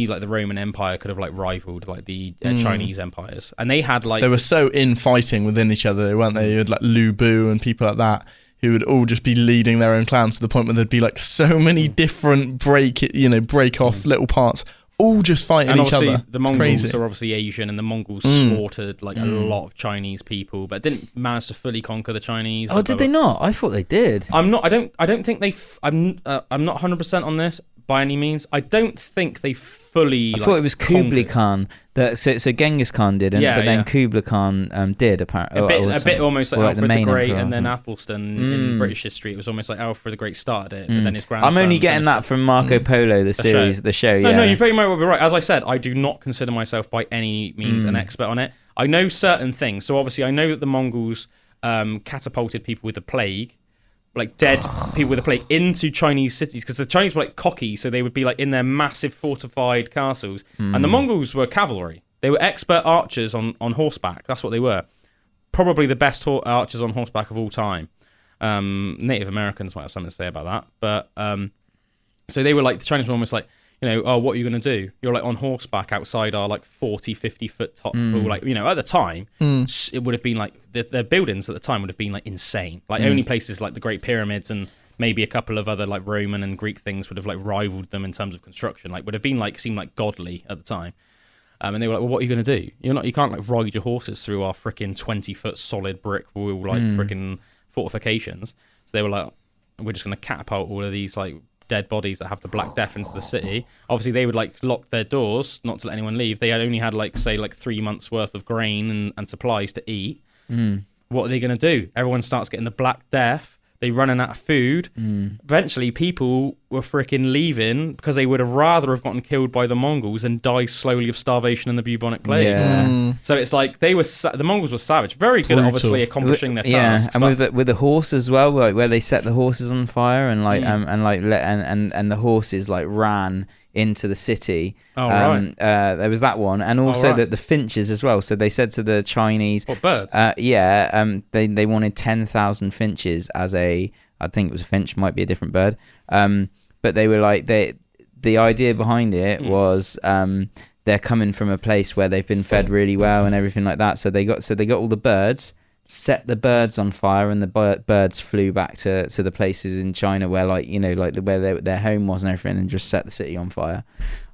like the Roman Empire could have like rivaled like the Chinese empires, and they had like they were so infighting within each other, weren't they? You had like Lu Bu and people like that, who would all just be leading their own clans to the point where there'd be like so many different break off little parts, all just fighting each other. The Mongols are obviously Asian, and the Mongols slaughtered like a lot of Chinese people, but didn't manage to fully conquer the Chinese. Oh, did they not? I thought they did. I don't think they. I'm not 100% on this by any means. I don't think they fully. I thought it was Kublai Khan. So Genghis Khan did, but then Kublai Khan did apparently. A bit almost like Alfred the Great, and then Emperor. Athelstan in British history. It was almost like Alfred the Great started it, but then his grandson. I'm only getting that from Marco Polo, the series, the show. No, you very much will be right. As I said, I do not consider myself by any means an expert on it. I know certain things. So obviously, I know that the Mongols catapulted people with the plague. Like dead people with the plague into Chinese cities, because the Chinese were like cocky, so they would be like in their massive fortified castles, and the Mongols were cavalry. They were expert archers on horseback. That's what they were. Probably the best archers on horseback of all time. Native Americans might have something to say about that, but so they were like, the Chinese were almost like, what are you going to do? You're like on horseback outside our like 40, 50 foot top. Like, at the time, it would have been like, their buildings at the time would have been like insane. Like only places like the Great Pyramids and maybe a couple of other like Roman and Greek things would have like rivaled them in terms of construction, like would have been like seemed like godly at the time. And they were like, well, what are you going to do? You can't like ride your horses through our freaking 20-foot solid brick wall like freaking fortifications. So they were like, we're just going to catapult all of these like dead bodies that have the Black Death into the city. Obviously, they would like lock their doors not to let anyone leave. They had only had like say like 3 months worth of grain and supplies to eat. What are they going to do? Everyone starts getting the Black Death. They running out of food. Eventually, people were freaking leaving because they would have rather have gotten killed by the Mongols and die slowly of starvation and the bubonic plague. Yeah. So it's like the Mongols were savage, very good at obviously accomplishing their tasks. And with the horse as well, like where they set the horses on fire and like and the horses like ran into the city. There was that one, and also the finches as well. So they said to the Chinese, what, birds? They wanted 10,000 finches as I think it was a finch, might be a different bird. But they were like the idea behind it was they're coming from a place where they've been fed really well and everything like that. So they got all the birds, set the birds on fire, and the birds flew back to the places in China where where their home was and everything, and just set the city on fire.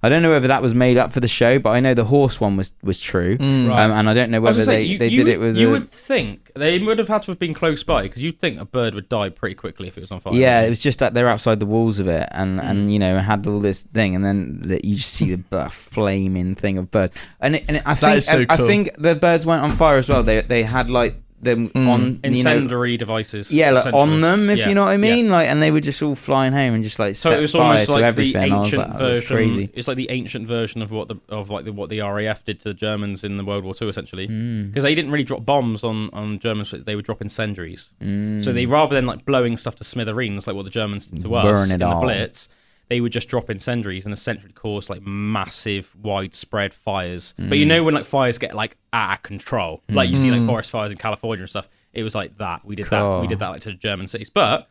I don't know whether that was made up for the show, but I know the horse one was true, and I don't know whether they did it with. You would think they would have had to have been close by, because you'd think a bird would die pretty quickly if it was on fire. Yeah, it was just that they're outside the walls of it, and had all this thing, and then you just see the flaming thing of birds, and I think the birds weren't on fire as well. They had like them on incendiary devices, on them, if you know what I mean, like, and they were just all flying home and just like set fire to everything. I was like, that's crazy. It's like the ancient version of what the RAF did to the Germans in the World War II, essentially, because they didn't really drop bombs on Germans; they would drop incendiaries. So they, rather than like blowing stuff to smithereens like what the Germans did to us in the Blitz, they would just drop incendiaries and essentially cause like massive, widespread fires. But when like fires get like out of control, like you see like forest fires in California and stuff, it was like that. We did that. We did that like to the German cities. But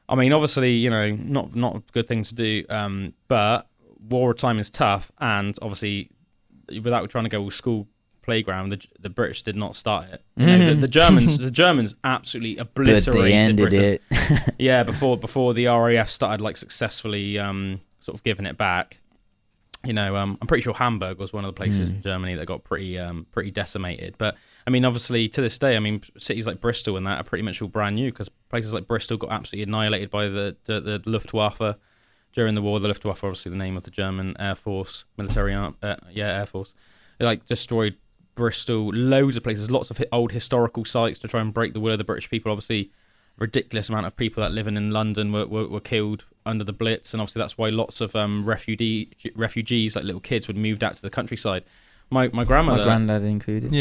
I mean, obviously, not a good thing to do. But wartime is tough, and obviously, without trying to go all school playground, the British did not start it. The Germans absolutely obliterated Britain. Yeah, before the RAF started like successfully sort of giving it back. I'm pretty sure Hamburg was one of the places in Germany that got pretty decimated. But I mean, obviously to this day, I mean, cities like Bristol and that are pretty much all brand new, because places like Bristol got absolutely annihilated by the Luftwaffe during the war. The Luftwaffe, obviously the name of the German Air Force, Air Force. They like destroyed Bristol, loads of places, lots of old historical sites to try and break the will of the British people. Obviously, ridiculous amount of people that living in London were killed under the Blitz, and obviously that's why lots of refugees, like little kids, would moved out to the countryside. My grandmother, my granddad included.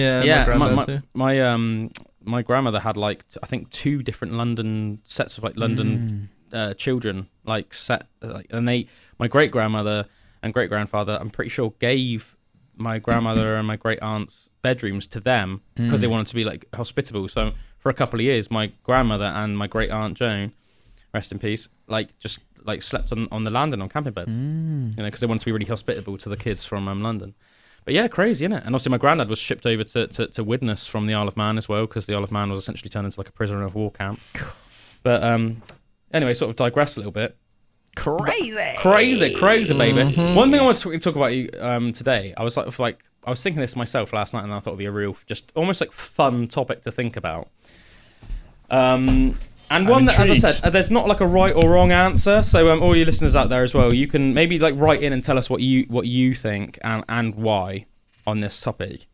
My grandmother had like I think 2 different London sets of like London children, like set, like, and my great grandmother and great grandfather, I'm pretty sure, gave my grandmother and my great aunt's bedrooms to them because they wanted to be like hospitable. So for a couple of years, my grandmother and my great aunt Joan, rest in peace, like just like slept on the landing on camping beds, because they wanted to be really hospitable to the kids from London. But yeah, crazy, isn't it? And also my granddad was shipped over to Widnes from the Isle of Man as well, because the Isle of Man was essentially turned into like a prisoner of war camp. But anyway, sort of digress a little bit. Crazy, baby. One thing I want to talk about you today, I was I was thinking this myself last night, and I thought it'd be a real, just almost like fun topic to think about. And one that, as I said, there's not like a right or wrong answer. So all your listeners out there as well, you can maybe like write in and tell us what you think and why on this topic.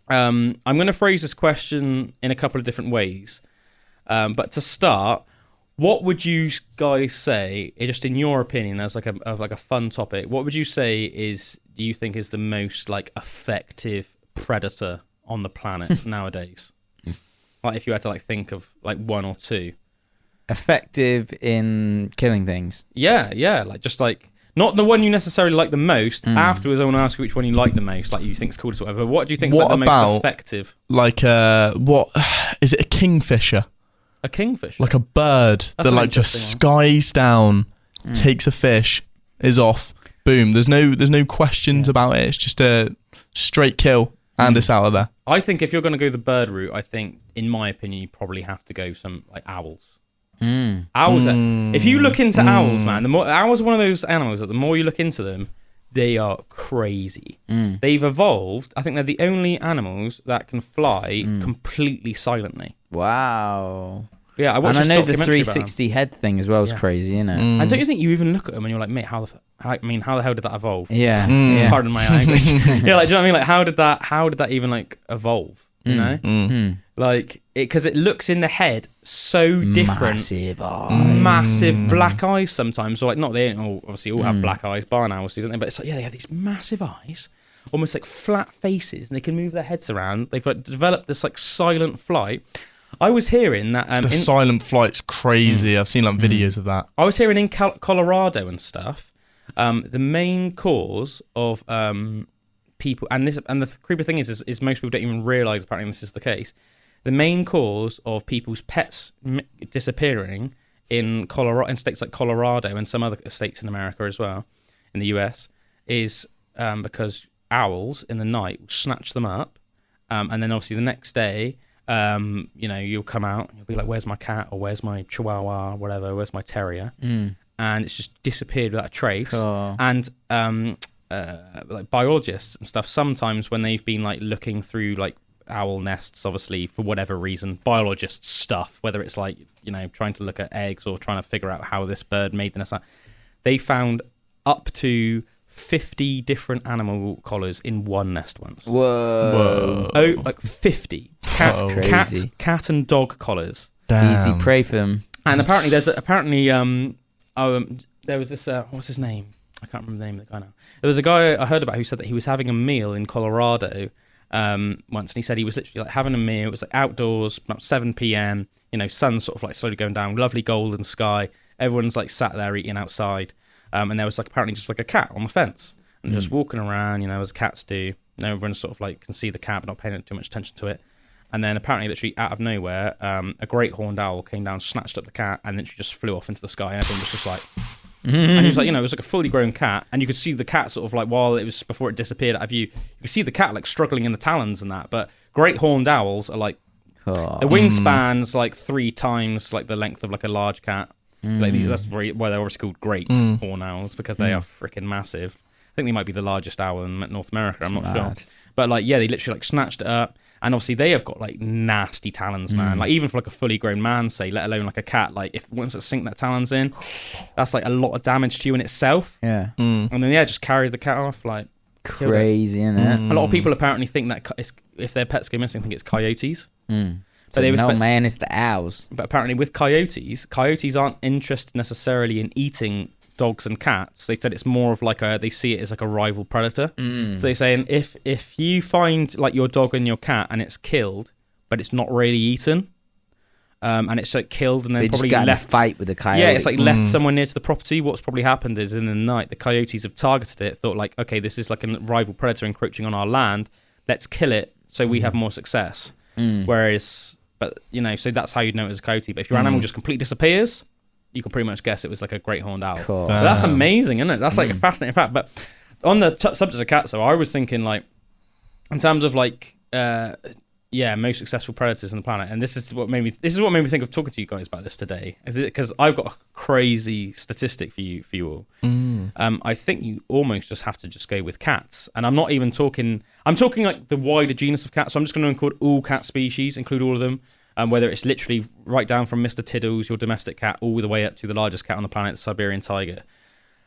I'm going to phrase this question in a couple of different ways, but to start, what would you guys say, just in your opinion, as like a fun topic, what would you say do you think is the most like effective predator on the planet nowadays? Like if you had to like think of like one or two. Effective in killing things. Yeah, like just like not the one you necessarily like the most. Afterwards, I want to ask you which one you like the most, like you think's coolest or whatever. What do you think's like the most effective? Like what is it? A kingfisher? A kingfisher? Like a bird that like just skies down, takes a fish, is off, boom. There's no questions about it. It's just a straight kill, and it's out of there. I think if you're going to go the bird route, I think, in my opinion, you probably have to go some like owls. Owls. If you look into owls, man, owls are one of those animals that the more you look into them, they are crazy. They've evolved. I think they're the only animals that can fly completely silently. Wow. Yeah, I watched and I know the documentary 360 head thing as well is crazy, isn't it? And don't you think you even look at them and you're like, mate, how the hell did that evolve? Yeah. Pardon my language. Yeah, like, do you know what I mean? Like, how did that even like evolve? You know, like because it looks in the head so different. Massive black eyes sometimes. Or like not they don't obviously all have black eyes. Barn owls do, don't they? But it's like they have these massive eyes, almost like flat faces, and they can move their heads around. They've like developed this like silent flight. I was hearing that the silent flight's crazy. I've seen like videos of that. I was hearing in Colorado and stuff. The main cause of people and the creepy thing is most people don't even realize apparently this is the case. The main cause of people's pets disappearing in states like Colorado and some other states in America as well, in the US, is because owls in the night will snatch them up, and then obviously the next day, you'll come out and you'll be like, "Where's my cat?" or "Where's my Chihuahua?" or whatever. "Where's my terrier?" And it's just disappeared without a trace. Oh. And like biologists and stuff, sometimes when they've been like looking through like owl nests, obviously for whatever reason, biologists stuff, whether it's like trying to look at eggs or trying to figure out how this bird made the nest, they found up to 50 different animal collars in one nest once. Whoa. Oh, like 50 cat and dog collars. Damn. Easy prey for them. And apparently there was this what's his name? I can't remember the name of the guy now. There was a guy I heard about who said that he was having a meal in Colorado once, and he said he was literally like having a meal. It was like outdoors, about 7 p.m. Sun sort of like slowly going down, lovely golden sky. Everyone's like sat there eating outside, and there was like apparently just like a cat on the fence and just walking around, as cats do. Everyone sort of like can see the cat, but not paying too much attention to it. And then apparently, literally out of nowhere, a great horned owl came down, snatched up the cat, and literally just flew off into the sky. And everyone was just like. And he was like, it was like a fully grown cat, and you could see the cat sort of like before it disappeared out of view, you could see the cat like struggling in the talons and that. But great horned owls are like the wingspan's like 3 times like the length of like a large cat. Like that's why they're obviously called great horned owls, because they are freaking massive. I think they might be the largest owl in North America. I'm not sure, but like they literally like snatched it up. And obviously they have got like nasty talons, man. Like even for like a fully grown man, say, let alone like a cat. Like if once it sink their talons in, that's like a lot of damage to you in itself. Yeah. And then just carry the cat off, like crazy, isn't it? A lot of people apparently think that if their pets go missing, think it's coyotes. So man, it's the owls. But apparently with coyotes aren't interested necessarily in eating dogs and cats. They said it's more of like they see it as like a rival predator. So they're saying if you find like your dog and your cat and it's killed, but it's not really eaten, and it's like killed and then they probably just got left in a fight with the coyote. Yeah, it's like left somewhere near to the property. What's probably happened is in the night the coyotes have targeted it, thought like, okay, this is like a rival predator encroaching on our land. Let's kill it so we have more success. Whereas, so that's how you'd know it was a coyote. But if your animal just completely disappears, you can pretty much guess it was like a great horned owl. Cool. That's amazing, isn't it? That's like a fascinating fact. But on the subject of cats, though, I was thinking like, in terms of like, most successful predators on the planet, and this is what made me think of talking to you guys about this today, because I've got a crazy statistic for you all. I think you almost just have to just go with cats, and I'm not even talking. I'm talking like the wider genus of cats. So I'm just going to include all cat species, include all of them. Whether it's literally right down from Mr. Tiddles, your domestic cat, all the way up to the largest cat on the planet, the Siberian tiger.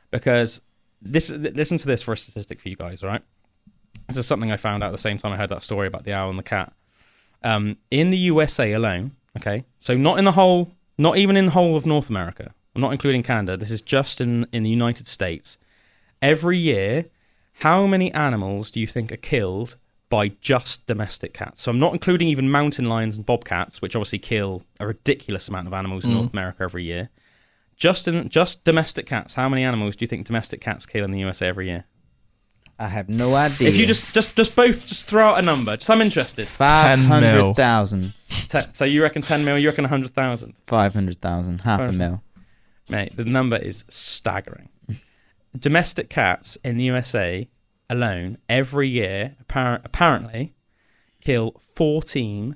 Because listen to this for a statistic for you guys, all right? This is something I found out at the same time I heard that story about the owl and the cat. In the USA alone, okay, so not even in the whole of North America, I'm not including Canada, this is just in the United States. Every year, how many animals do you think are killed by just domestic cats? So I'm not including even mountain lions and bobcats, which obviously kill a ridiculous amount of animals in North America every year. Just domestic cats, how many animals do you think domestic cats kill in the USA every year? I have no idea. If you just throw out a number, just I'm interested. 500,000. So you reckon 10 mil? You reckon 100,000? 500,000, half a mil. Mate, the number is staggering. Domestic cats in the USA alone every year apparently kill 14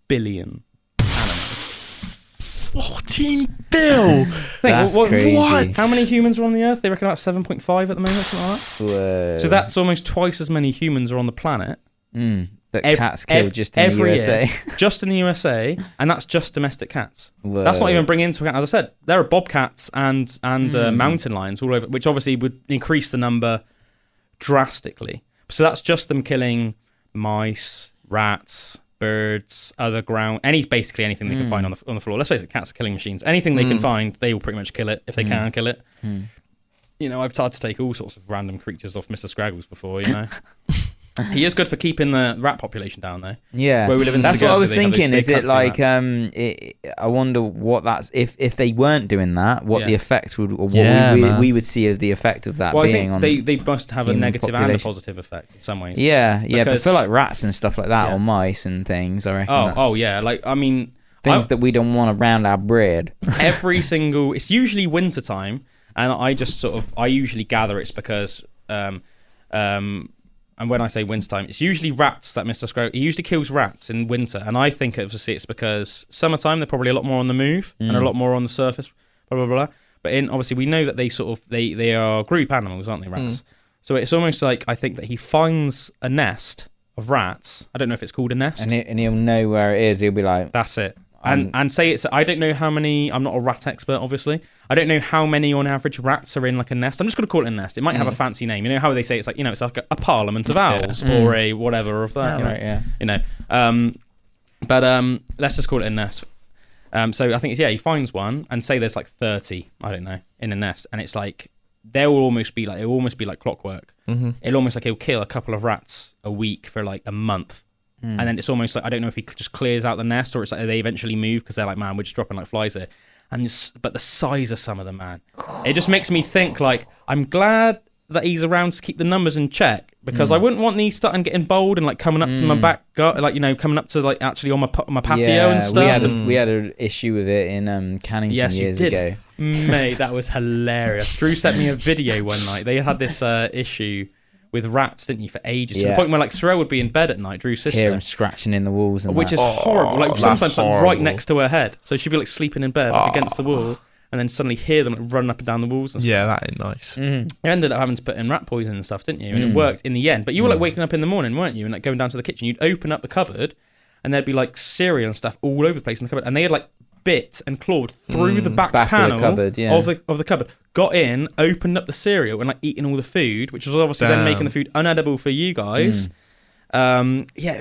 billion animals. 14 bill. That's crazy. What? How many humans are on the Earth? They reckon about 7.5 at the moment, something like that. Whoa. So that's almost twice as many humans are on the planet. That cats kill just in the USA. Year, just in the USA, and that's just domestic cats. Whoa. That's not even bringing into account, as I said, there are bobcats and mountain lions all over, which obviously would increase the number drastically. So that's just them killing mice, rats, birds, other ground, basically anything they can find on the floor. Let's face it, cats are killing machines. Anything they can find, they will pretty much kill it if they can kill it. You know, I've tried to take all sorts of random creatures off Mr. Scraggles before, you know. He is good for keeping the rat population down, though. Yeah, where we live in that's what I was thinking. Is it like rats. I wonder what that's if they weren't doing that, what the effect would, or what we would see of the effect of that being on. They must have a negative population. and a positive effect in some ways. Yeah, but I feel like rats and stuff like that, or mice and things. I reckon. Yeah. Like I mean, things that we don't want around our bread. It's usually winter time, and I usually gather it's because and when I say winter time, it's usually rats that Mr. Scraggle. He usually kills rats in winter, and I think it's because summertime they're probably a lot more on the move and a lot more on the surface. Blah blah blah. But obviously we know that they are group animals, aren't they? Rats. So it's almost like I think that he finds a nest of rats. I don't know if it's called a nest, and he'll know where it is. He'll be like, that's it. And say it's. I don't know how many. I'm not a rat expert, obviously. I don't know how many on average rats are in like a nest. I'm just going to call it a nest. It might have a fancy name. You know how they say it's like, you know, it's like a parliament of owls or a whatever of that. You know. Let's just call it a nest. So I think it's he finds one, and say there's like 30. I don't know, in a nest, and it's like it'll almost be like clockwork. It'll almost like he'll kill a couple of rats a week for like a month. And then it's almost like, I don't know if he just clears out the nest or it's like they eventually move because they're like, man, we're just dropping like flies here. But the size of some of them, man, it just makes me think like, I'm glad that he's around to keep the numbers in check, because I wouldn't want these starting getting bold and like coming up to my back, like, you know, coming up to like actually on my patio and stuff. We had an issue with it in Cannington years ago. Mate, that was hilarious. Drew sent me a video one night. They had this issue with rats, didn't you, for ages? To the point where like Sorrel would be in bed at night, Drew's sister. Hear him scratching in the walls, and which is horrible. Like sometimes like right next to her head, so she'd be like sleeping in bed against the wall, and then suddenly hear them like, running up and down the walls. And stuff. Yeah, that ain't nice. You ended up having to put in rat poison and stuff, didn't you? And it worked in the end. But you were like waking up in the morning, weren't you? And like going down to the kitchen, you'd open up the cupboard, and there'd be like cereal and stuff all over the place in the cupboard, and they had like bit and clawed through the back panel of the cupboard, of the cupboard, got in, opened up the cereal and like eating all the food, which was obviously then making the food unedible for you guys.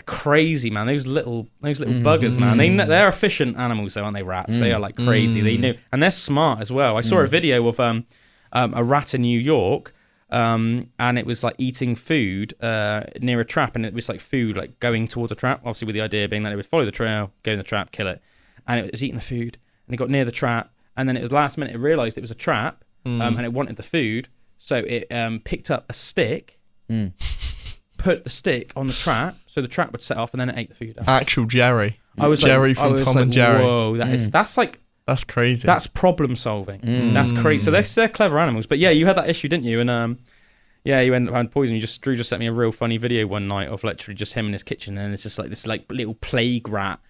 Crazy, man. Those little buggers, man. They're efficient animals though, aren't they? Rats. They are like crazy. They know, and they're smart as well. I saw a video of a rat in New York, and it was like eating food near a trap, and it was like food like going towards a trap, obviously with the idea being that it would follow the trail, go in the trap, kill it. And it was eating the food, and it got near the trap, and then it was last minute it realised it was a trap, and it wanted the food, so it picked up a stick, put the stick on the trap, so the trap would set off, and then it ate the food out. Actual Jerry. Jerry from Tom and Jerry. Whoa, that's crazy. That's problem solving. That's crazy. So they're clever animals. But yeah, you had that issue, didn't you? And you ended up having poison. Drew just sent me a real funny video one night of literally just him in his kitchen, and it's just like this like little plague rat.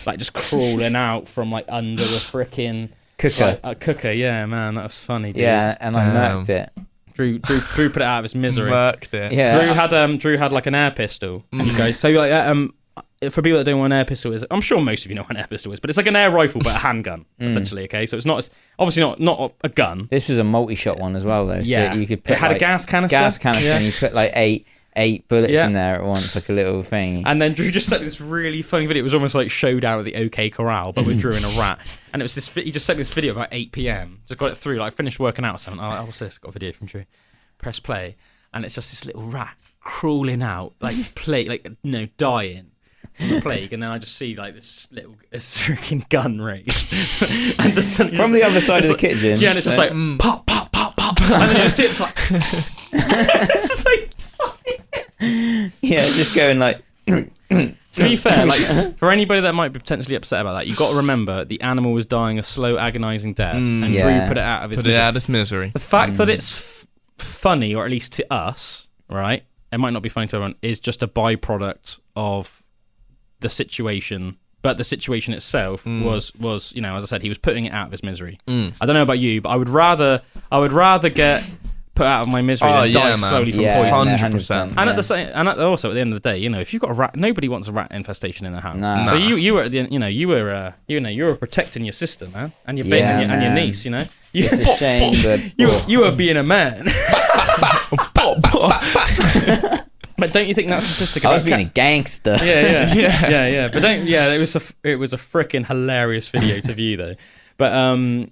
Like just crawling out from like under the frickin' cooker. Like, cooker, yeah, man, that was funny, dude. Yeah, and I murked it. Drew put it out of his misery. Murked it. Yeah. Drew had like an air pistol. You guys, so like for people that don't know what an air pistol is, I'm sure most of you know what an air pistol is, but it's like an air rifle but a handgun essentially. Okay, so it's not obviously not a gun. This was a multi-shot one as well though. Yeah, so you could put it had a gas canister. And you put like eight bullets in there at once, like a little thing. And then Drew just sent me this really funny video. It was almost like Showdown at the OK Corral, but with Drew and a rat. And it was this. He just sent me this video about 8 p.m. Just got it through. Like finished working out or something. I'm like, what's this? Got a video from Drew. Press play, and it's just this little rat crawling out, like dying. Plague, and then I just see like this freaking gun raised, and just from the other side of the kitchen. Yeah, and it's just like pop, pop, pop, pop, and then you see it's like, it's just like. Yeah, just going like. To be fair, like for anybody that might be potentially upset about that, you got to remember the animal was dying a slow, agonising death, and Drew put it out of his misery. The fact that it's funny, or at least to us, right? It might not be funny to everyone. Is just a byproduct of the situation But the situation itself was as I said, he was putting it out of his misery. I don't know about you, but I would rather get put out of my misery than die slowly from poison. 100%. And also at the end of the day, if you've got a rat, nobody wants a rat infestation in their house. No. So you were at the end, you were protecting your sister, man, and your and your niece. It's a shame, but you were being a man. But don't you think that's statistic? I was being a gangster. Yeah. But it was a freaking hilarious video to view though. But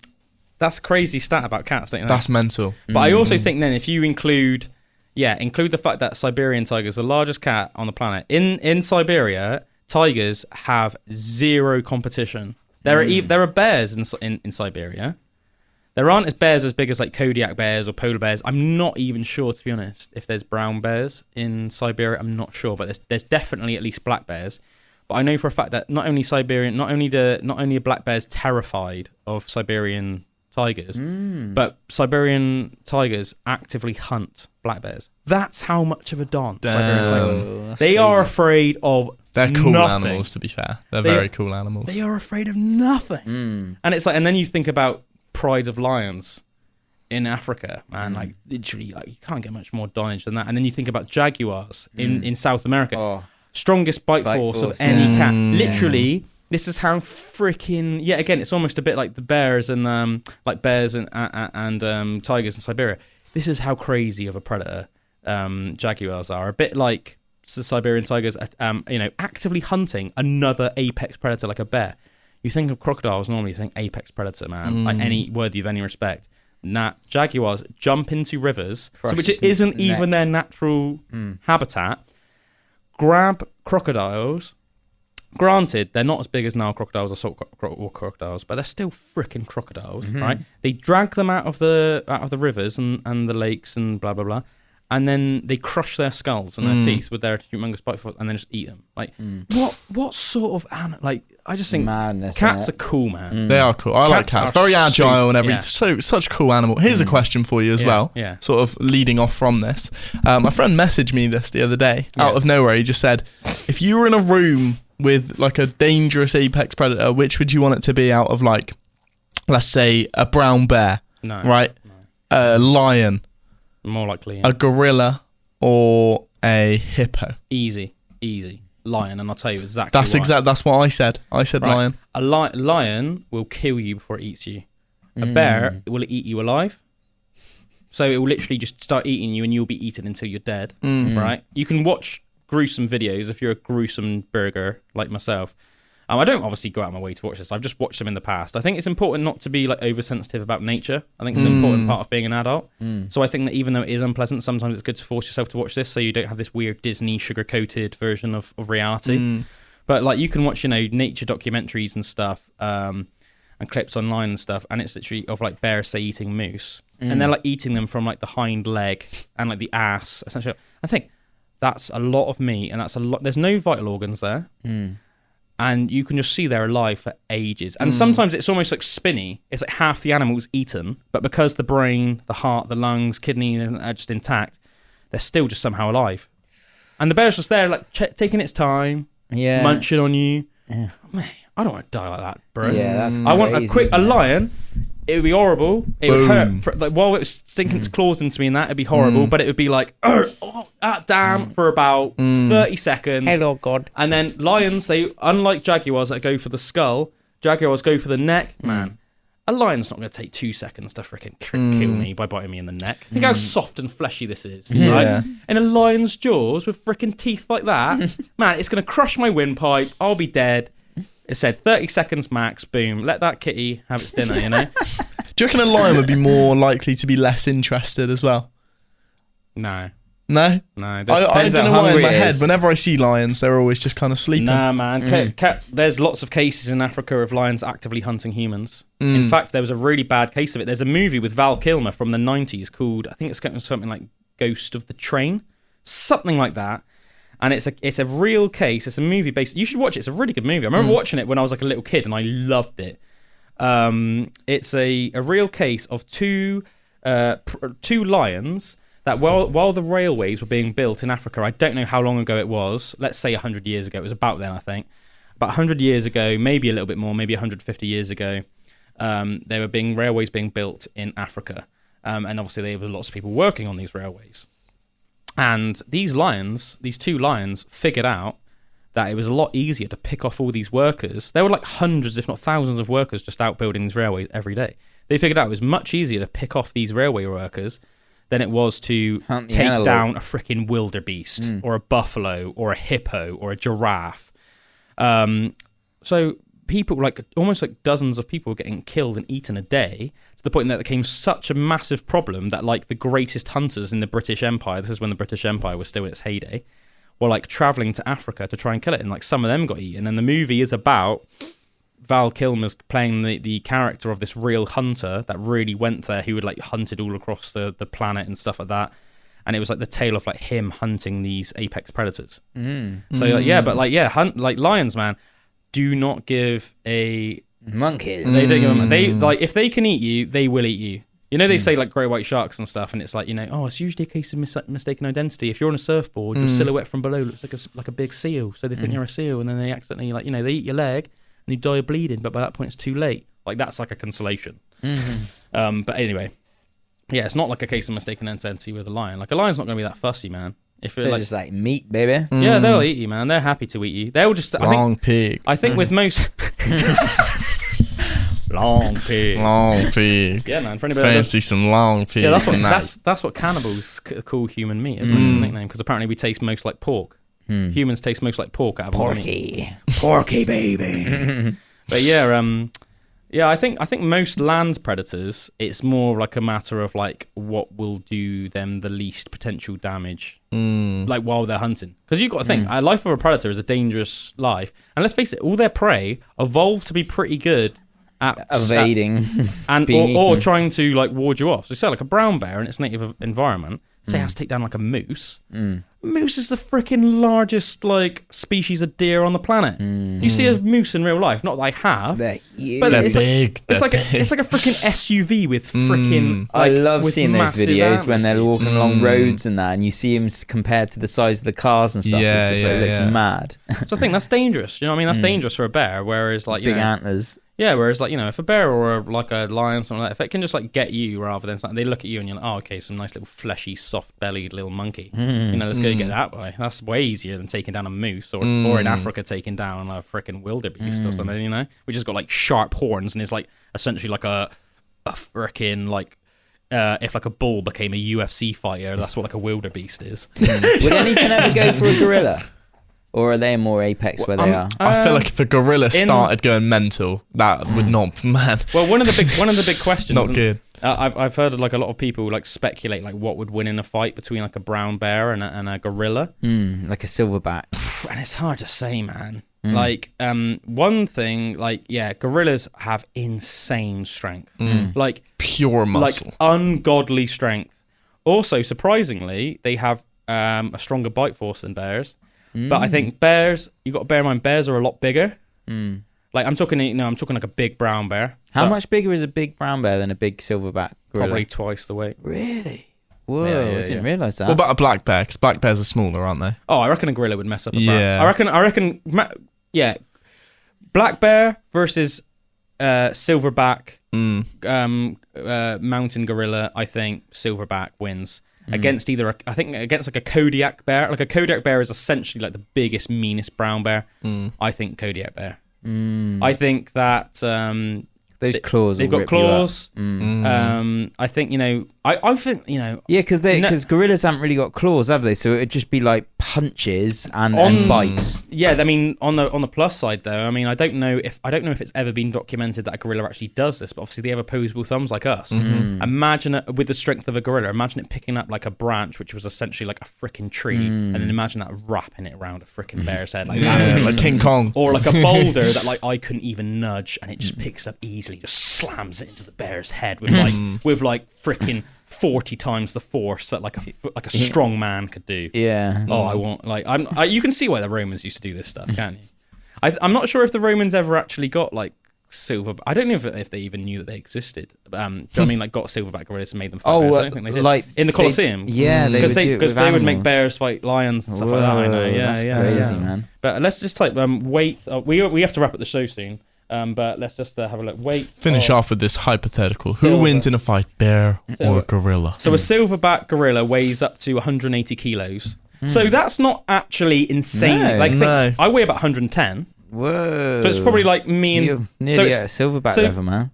that's a crazy stat about cats, don't you think? That's mental. But I also think then if you include the fact that Siberian tiger is the largest cat on the planet. In Siberia, tigers have zero competition. There are bears in Siberia. There aren't bears as big as like Kodiak bears or polar bears. I'm not even sure, to be honest, if there's brown bears in Siberia. I'm not sure, but there's definitely at least black bears. But I know for a fact that not only are black bears terrified of Siberian tigers, but Siberian tigers actively hunt black bears. That's how much of a don Siberian tigers. They are afraid of They're cool nothing. animals, to be fair. They're very cool animals. They are afraid of nothing. And it's like, and then you think about prides of lions in Africa, man, like literally, like you can't get much more donnage than that. And then you think about jaguars in South America, strongest bite force of any cat. Literally, this is how freaking again, it's almost a bit like the bears and like bears and tigers in Siberia. This is how crazy of a predator jaguars are. A bit like the Siberian tigers, actively hunting another apex predator like a bear. You think of crocodiles normally, you think apex predator, man, like any worthy of any respect. Jaguars jump into rivers, which isn't even their natural habitat, grab crocodiles. Granted, they're not as big as Nile crocodiles or salt crocodiles, but they're still freaking crocodiles, right? They drag them out of the rivers and the lakes and blah, blah, blah. And then they crush their skulls and their teeth with their humongous bite force, and then just eat them. Like, what sort of animal? Like, I just think madness, cats are cool, man. They are cool. I like cats. Very agile and everything. Yeah. Such a cool animal. Here's a question for you as well. Yeah. Sort of leading off from this. My friend messaged me this the other day out of nowhere. He just said, if you were in a room with like a dangerous apex predator, which would you want it to be out of, like, let's say a brown bear, right? No. A lion. More likely, a gorilla, or a hippo. Easy. Lion, and I'll tell you exactly why. That's what I said. I said lion. A lion will kill you before it eats you. A bear will eat you alive. So it will literally just start eating you, and you'll be eaten until you're dead. Right? You can watch gruesome videos if you're a gruesome burger like myself. I don't obviously go out of my way to watch this. I've just watched them in the past. I think it's important not to be like oversensitive about nature. I think it's an important part of being an adult. So I think that even though it is unpleasant, sometimes it's good to force yourself to watch this so you don't have this weird Disney sugar-coated version of reality. But like you can watch, nature documentaries and stuff, and clips online and stuff, and it's literally of like bears, say, eating moose. And they're like eating them from like the hind leg and like the ass, essentially. I think that's a lot of meat, and that's a lot. There's no vital organs there. And you can just see they're alive for ages. And sometimes it's almost like spinny. It's like half the animal's eaten, but because the brain, the heart, the lungs, kidney are just intact, they're still just somehow alive. And the bear's just there, like, taking its time, munching on you. Yeah. Man, I don't want to die like that, bro. Yeah, that's crazy, I want a lion. It would be horrible. It would hurt. Like, while it was stinking its claws into me and that, it'd be horrible. But it would be like, damn, for about 30 seconds. Hello, God. And then lions, unlike jaguars that go for the skull, jaguars go for the neck. Man, a lion's not going to take 2 seconds to freaking kill me by biting me in the neck. Think how soft and fleshy this is, right? In a lion's jaws with freaking teeth like that, man, it's going to crush my windpipe. I'll be dead. It said 30 seconds max, boom. Let that kitty have its dinner, Do you reckon a lion would be more likely to be less interested as well? No. No? No. I don't know why in my head, whenever I see lions, they're always just kind of sleeping. Nah, man. There's lots of cases in Africa of lions actively hunting humans. In fact, there was a really bad case of it. There's a movie with Val Kilmer from the 90s called, I think it's something like Ghost of the Train. Something like that. And it's a real case. It's a movie based. You should watch it. It's a really good movie. I remember watching it when I was like a little kid, and I loved it. It's a real case of two lions that while the railways were being built in Africa, I don't know how long ago it was. Let's say 100 years ago. It was about then, I think. about 100 years ago, maybe a little bit more, maybe 150 years ago, there were railways being built in Africa. And obviously there were lots of people working on these railways. And these two lions figured out that it was a lot easier to pick off all these workers. There were like hundreds, if not thousands of workers just out building these railways every day. They figured out it was much easier to pick off these railway workers than it was to take down a freaking wildebeest or a buffalo or a hippo or a giraffe. So people, like almost like dozens of people were getting killed and eaten a day, to the point that it became such a massive problem that like the greatest hunters in the British Empire, this is when the British Empire was still in its heyday, were like traveling to Africa to try and kill it, and like some of them got eaten. And the movie is about Val Kilmer's playing the character of this real hunter that really went there, who would like hunted all across the planet and stuff like that. And it was like the tale of like him hunting these apex predators. So but like lions, man, do not give a monkeys. They don't give them. They like if they can eat you, they will eat you. You know, they say like great white sharks and stuff, and it's like, you know, it's usually a case of mistaken identity. If you're on a surfboard, your silhouette from below looks like a big seal, so they think you're a seal, and then they accidentally, like, you know, they eat your leg and you die of bleeding, but by that point it's too late. Like, that's like a consolation. But anyway, yeah, it's not like a case of mistaken identity with a lion. Like, a lion's not going to be that fussy, man. If They're like, just like meat, baby. yeah, they'll eat you, man. They're happy to eat you. They'll just Long pig. I think with most long pig. Long pig. Yeah, man. For anybody Fancy some long pig. yeah, tonight. that's what cannibals call human meat, isn't it? It's a nickname, because apparently we taste most like pork. Humans taste most like pork out of all meat. Porky baby. But yeah, I think most land predators, it's more like a matter of like what will do them the least potential damage, like while they're hunting. Because you've got to think, a life of a predator is a dangerous life, and let's face it, all their prey evolved to be pretty good at Evading and being or eaten. trying to like ward you off. So say like a brown bear in its native environment, say it has to take down like a moose. Moose is the freaking largest like species of deer on the planet. You see a moose in real life, not that I have. They're huge. But They're it's big. It's like a freaking SUV with freaking. I like, love with seeing those massive videos when they're antlers, walking along roads and that, and you see them compared to the size of the cars and stuff. Yeah, It's just like, it looks yeah. mad. dude. So I think that's dangerous. You know what I mean? That's dangerous for a bear. Whereas like, you Big know, antlers. yeah. Whereas like, you know, if a bear or like a lion, something like that, if it can just like get you rather than something, they look at you and you're like, oh, okay, some nice little fleshy, soft-bellied little monkey. You know, let's go get that way. That's way easier than taking down a moose or in Africa taking down a freaking wildebeest or something. You know, which has got like sharp horns and is like essentially like a freaking like. If like a bull became a UFC fighter, that's what like a wildebeest is. Would anything ever go for a gorilla? Or are they more apex where they are? I feel like if a gorilla started going mental, that would not, man. Well, one of the big questions. Not good. I've heard like a lot of people like speculate like what would win in a fight between like a brown bear and a gorilla. Like a silverback. And it's hard to say, man. Like, one thing, like, yeah, gorillas have insane strength. Like, Pure muscle. like ungodly strength. Also, surprisingly, they have a stronger bite force than bears. But I think bears, you got to bear in mind, bears are a lot bigger. Like, I'm talking like a big brown bear. How much bigger is a big brown bear than a big silverback gorilla? Probably twice the weight. Really? Whoa, Yeah, I didn't yeah. realise that. What about a black bear? Because black bears are smaller, aren't they? Oh, I reckon a gorilla would mess up a brown. Yeah. I reckon, yeah. Black bear versus silverback, mountain gorilla. I think silverback wins against either. I think against like a Kodiak bear. Like a Kodiak bear is essentially like the biggest, meanest brown bear. I think Kodiak bear. I think that Those claws. they've will got rip you up. claws. I think, you know. I think, you know. Yeah, because gorillas haven't really got claws, have they? So it would just be like punches and bites. Yeah, I mean, on the plus side though, I mean, I don't know if it's ever been documented that a gorilla actually does this, but obviously they have opposable thumbs like us. Imagine it with the strength of a gorilla. Imagine it picking up like a branch, which was essentially like a freaking tree, and then imagine that wrapping it around a freaking bear's head like that. Yeah, like King Kong. Or like a boulder that like I couldn't even nudge, and it just picks up easily, just slams it into the bear's head with like freaking 40 times the force that like a strong man could do. Yeah. Oh, I want like you can see why the Romans used to do this stuff, can't you? I'm not sure if the Romans ever actually got like silver. I don't know if they even knew that they existed. Do you know what I mean? Like got silverback gorillas and made them fight bears. I don't think they did. Like in the Colosseum. because they would make bears fight lions and stuff like that. I know. Yeah, that's crazy, man. But let's just type weight. We have to wrap up the show soon. But let's just have a look. Finish off with this hypothetical. Who wins in a fight, bear or gorilla? So a silverback gorilla weighs up to 180 kilos. So that's not actually insane. No. I weigh about 110. Whoa. So it's probably like me and... You're nearly at a silverback level, man.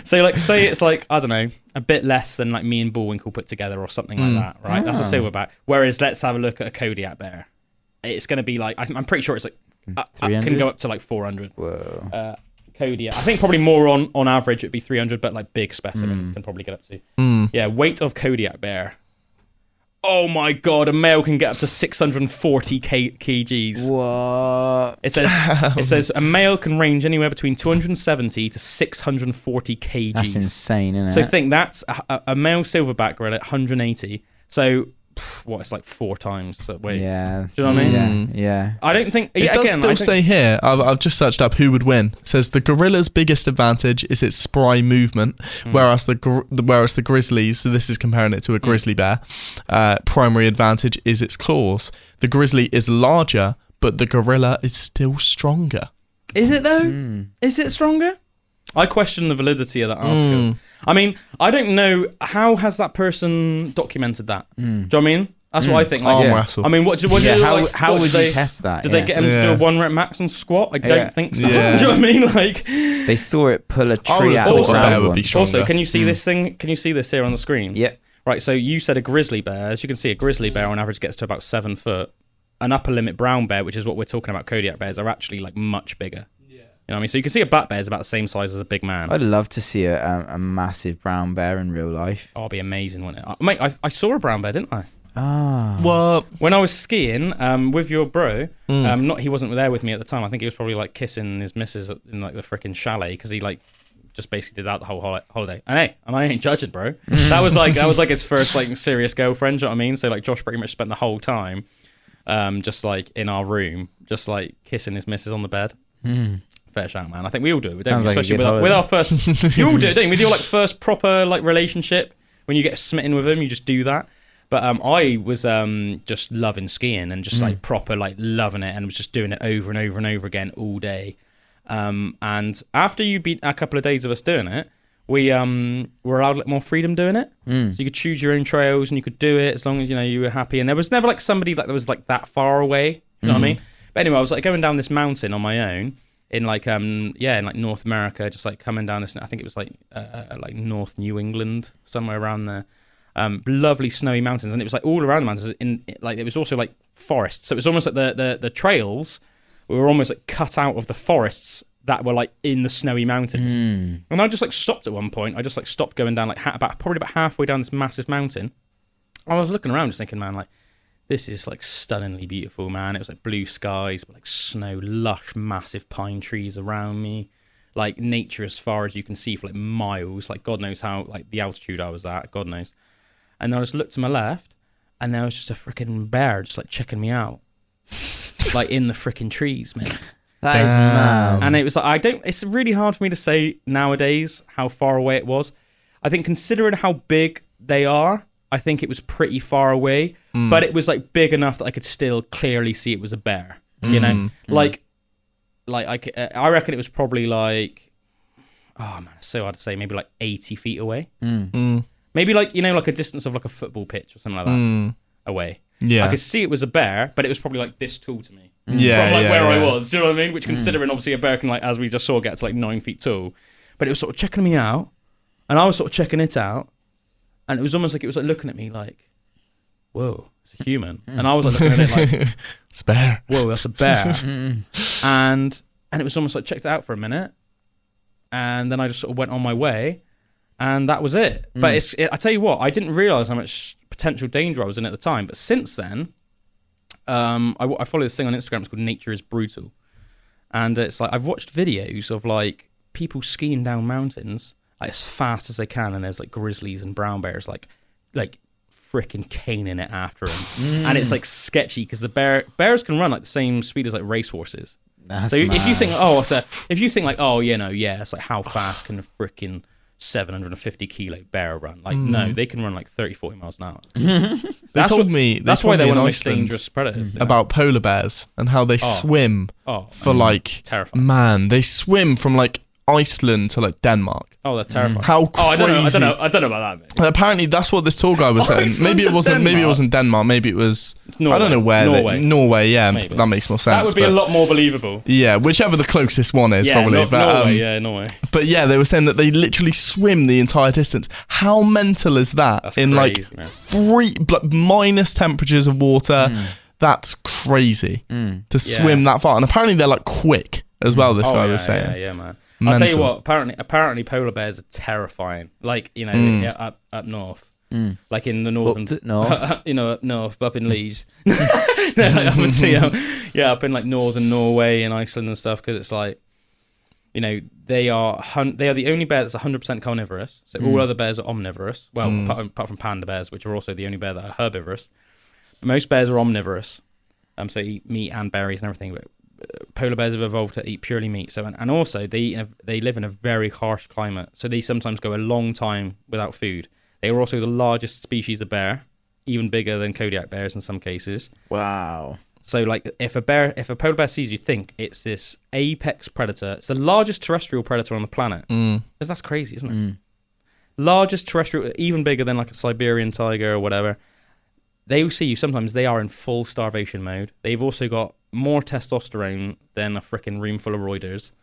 So like say it's like, I don't know, a bit less than like me and Bullwinkle put together or something like that, right? That's a silverback. Whereas let's have a look at a Kodiak bear. It's going to be like, I'm pretty sure it's like, can go up to like 400. Whoa. Kodiak. I think probably more on average it'd be 300, but like big specimens can probably get up to. Yeah, weight of Kodiak bear. Oh my god, a male can get up to 640 kgs. What? It says a male can range anywhere between 270 to 640 kgs. That's insane, isn't it? So think that's a male silverback gorilla at 180. So it's like 4 times that weight. Yeah. Do you know what I mean? Yeah. I don't think... It does still say here, I've just searched up who would win. It says the gorilla's biggest advantage is its spry movement, whereas the grizzly's, so this is comparing it to a grizzly bear, primary advantage is its claws. The grizzly is larger, but the gorilla is still stronger. Is it though? Is it stronger? I question the validity of that article. I mean, I don't know, how has that person documented that? Do you know what I mean? That's what I think. Like, Arm wrestle. I mean, how would you test that? Did they get him to do a 1 rep max and squat? I don't think so. Yeah. Do you know what I mean? Like, they saw it pull a tree out thought of the a bear ground would be once. stronger. also, can you see this thing? Can you see this here on the screen? Yep. Right, so you said a grizzly bear. As you can see, a grizzly bear on average gets to about 7 foot. An upper limit brown bear, which is what we're talking about, Kodiak bears, are actually like much bigger. You know what I mean? So you can see a black bear is about the same size as a big man. I'd love to see a massive brown bear in real life. Oh, it'd be amazing, wouldn't it? Mate, I saw a brown bear, didn't I? Ah. What? When I was skiing with your bro, he wasn't there with me at the time. I think he was probably like kissing his missus in like the freaking chalet because he like just basically did that the whole holiday. And hey, I ain't judging, bro. That was like his first like serious girlfriend. Do you know what I mean? So like Josh pretty much spent the whole time just like in our room, just like kissing his missus on the bed. Fair shout, man. I think we all do it, don't we? Especially with our first... You all do it, don't you? With your like first proper like relationship, when you get smitten with them, you just do that. But I was just loving skiing and just like proper like loving it and was just doing it over and over and over again all day. And after you beat a couple of days of us doing it, we were allowed a little more freedom doing it. So you could choose your own trails and you could do it as long as, you know, you were happy. And there was never like somebody that was like that far away. You know what I mean? But anyway, I was like going down this mountain on my own. In like in like North America, just like coming down this, I think it was like North New England, somewhere around there. Lovely snowy mountains, and it was like all around the mountains. It was also like forests, so it was almost like the trails were almost like cut out of the forests that were like in the snowy mountains. And I just like stopped at one point. I just like stopped going down like probably about halfway down this massive mountain. I was looking around, just thinking, man, like, this is like stunningly beautiful, man. It was like blue skies, but like snow, lush, massive pine trees around me. Like nature as far as you can see for like miles. Like God knows how, like the altitude I was at, God knows. And then I just looked to my left and there was just a freaking bear just like checking me out. Like in the freaking trees, man. That is mad. And it was like, it's really hard for me to say nowadays how far away it was. I think considering how big they are, I think it was pretty far away, but it was like big enough that I could still clearly see it was a bear. You know, like I reckon it was probably like, oh man, it's so hard to say. Maybe like 80 feet away. Maybe like, you know, like a distance of like a football pitch or something like that away. Yeah, I could see it was a bear, but it was probably like this tall to me. Yeah, from like yeah, where yeah. I was. Do you know what I mean? Which considering obviously a bear can, like, as we just saw, get to like 9 feet tall, but it was sort of checking me out, and I was sort of checking it out. And it was almost like it was like looking at me like, whoa, it's a human. And I was like looking at it like, it's a bear. Whoa, that's a bear. And it was almost like checked it out for a minute. And then I just sort of went on my way. And that was it. But I tell you what, I didn't realise how much potential danger I was in at the time. But since then, I follow this thing on Instagram. It's called Nature is Brutal. And it's like, I've watched videos of like people skiing down mountains like as fast as they can, and there's like grizzlies and brown bears like freaking caning it after them, and it's like sketchy because the bears can run like the same speed as like racehorses. So if you think, it's like how fast can a freaking 750 kilo bear run? Like, no, they can run like 30, 40 miles an hour. They told me that's why they're one of the most Iceland dangerous predators. about polar bears and how they swim for like, terrifying. man, they swim from like Iceland to like Denmark. Oh, they're terrifying. How crazy! I don't know about that, mate. Apparently, that's what this tour guy was saying. Iceland Maybe it to wasn't. Maybe it Denmark? wasn't Denmark. Maybe it was. Norway. I don't know where. Norway. Yeah, Maybe. that makes more sense. That would be a lot more believable. Yeah, whichever the closest one is, probably. Norway. But yeah, they were saying that they literally swim the entire distance. How mental is that? That's in crazy, like minus temperatures of water. That's crazy to swim that far. And apparently they're like quick as well. This guy was saying. Yeah, man. Mental. I'll tell you what. Apparently, polar bears are terrifying. Like up north, like in the northern north, up north, up in Leeds. Obviously, up in like northern Norway and Iceland and stuff, because it's like, they are the only bear that's 100% carnivorous. So all other bears are omnivorous. Well, apart from panda bears, which are also the only bear that are herbivorous. Most bears are omnivorous, so eat meat and berries and everything. But polar bears have evolved to eat purely meat. So and also they live in a very harsh climate. So they sometimes go a long time without food. They are also the largest species of bear, even bigger than Kodiak bears in some cases. Wow. So like if a polar bear sees you, think it's this apex predator. It's the largest terrestrial predator on the planet. That's crazy, isn't it? Largest terrestrial, even bigger than like a Siberian tiger or whatever. They will see you. Sometimes they are in full starvation mode. They've also got more testosterone than a freaking room full of roiders.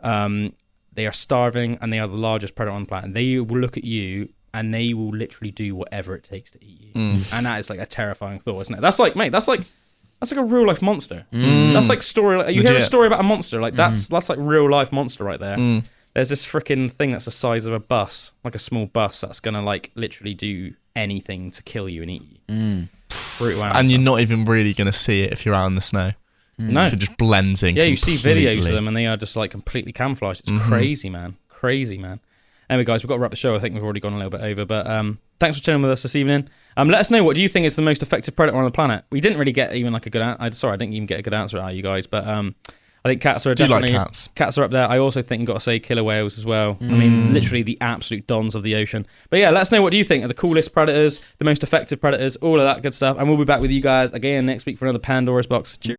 They are starving, and they are the largest predator on the planet. They will look at you, and they will literally do whatever it takes to eat you. And that is like a terrifying thought, isn't it? That's like a real life monster. That's like story. You hear a story about a monster, like that's like real life monster right there. There's this freaking thing that's the size of a bus, like a small bus, that's gonna like literally do anything to kill you and eat you. And you're not even really gonna see it if you're out in the snow. No, so it just blends in. Yeah, you see videos of them and they are just like completely camouflaged. It's crazy, man. Anyway, guys, we've got to wrap the show. I think we've already gone a little bit over, but thanks for chilling with us this evening. Let us know, what do you think is the most effective predator on the planet? We didn't really get even like a good answer. I didn't even get a good answer out of you guys, but I think cats are definitely... like cats? Cats are up there. I also think you've got to say killer whales as well. I mean, literally the absolute dons of the ocean. But yeah, let us know, what do you think are the coolest predators, the most effective predators, all of that good stuff. And we'll be back with you guys again next week for another Pandora's Box. Cheers.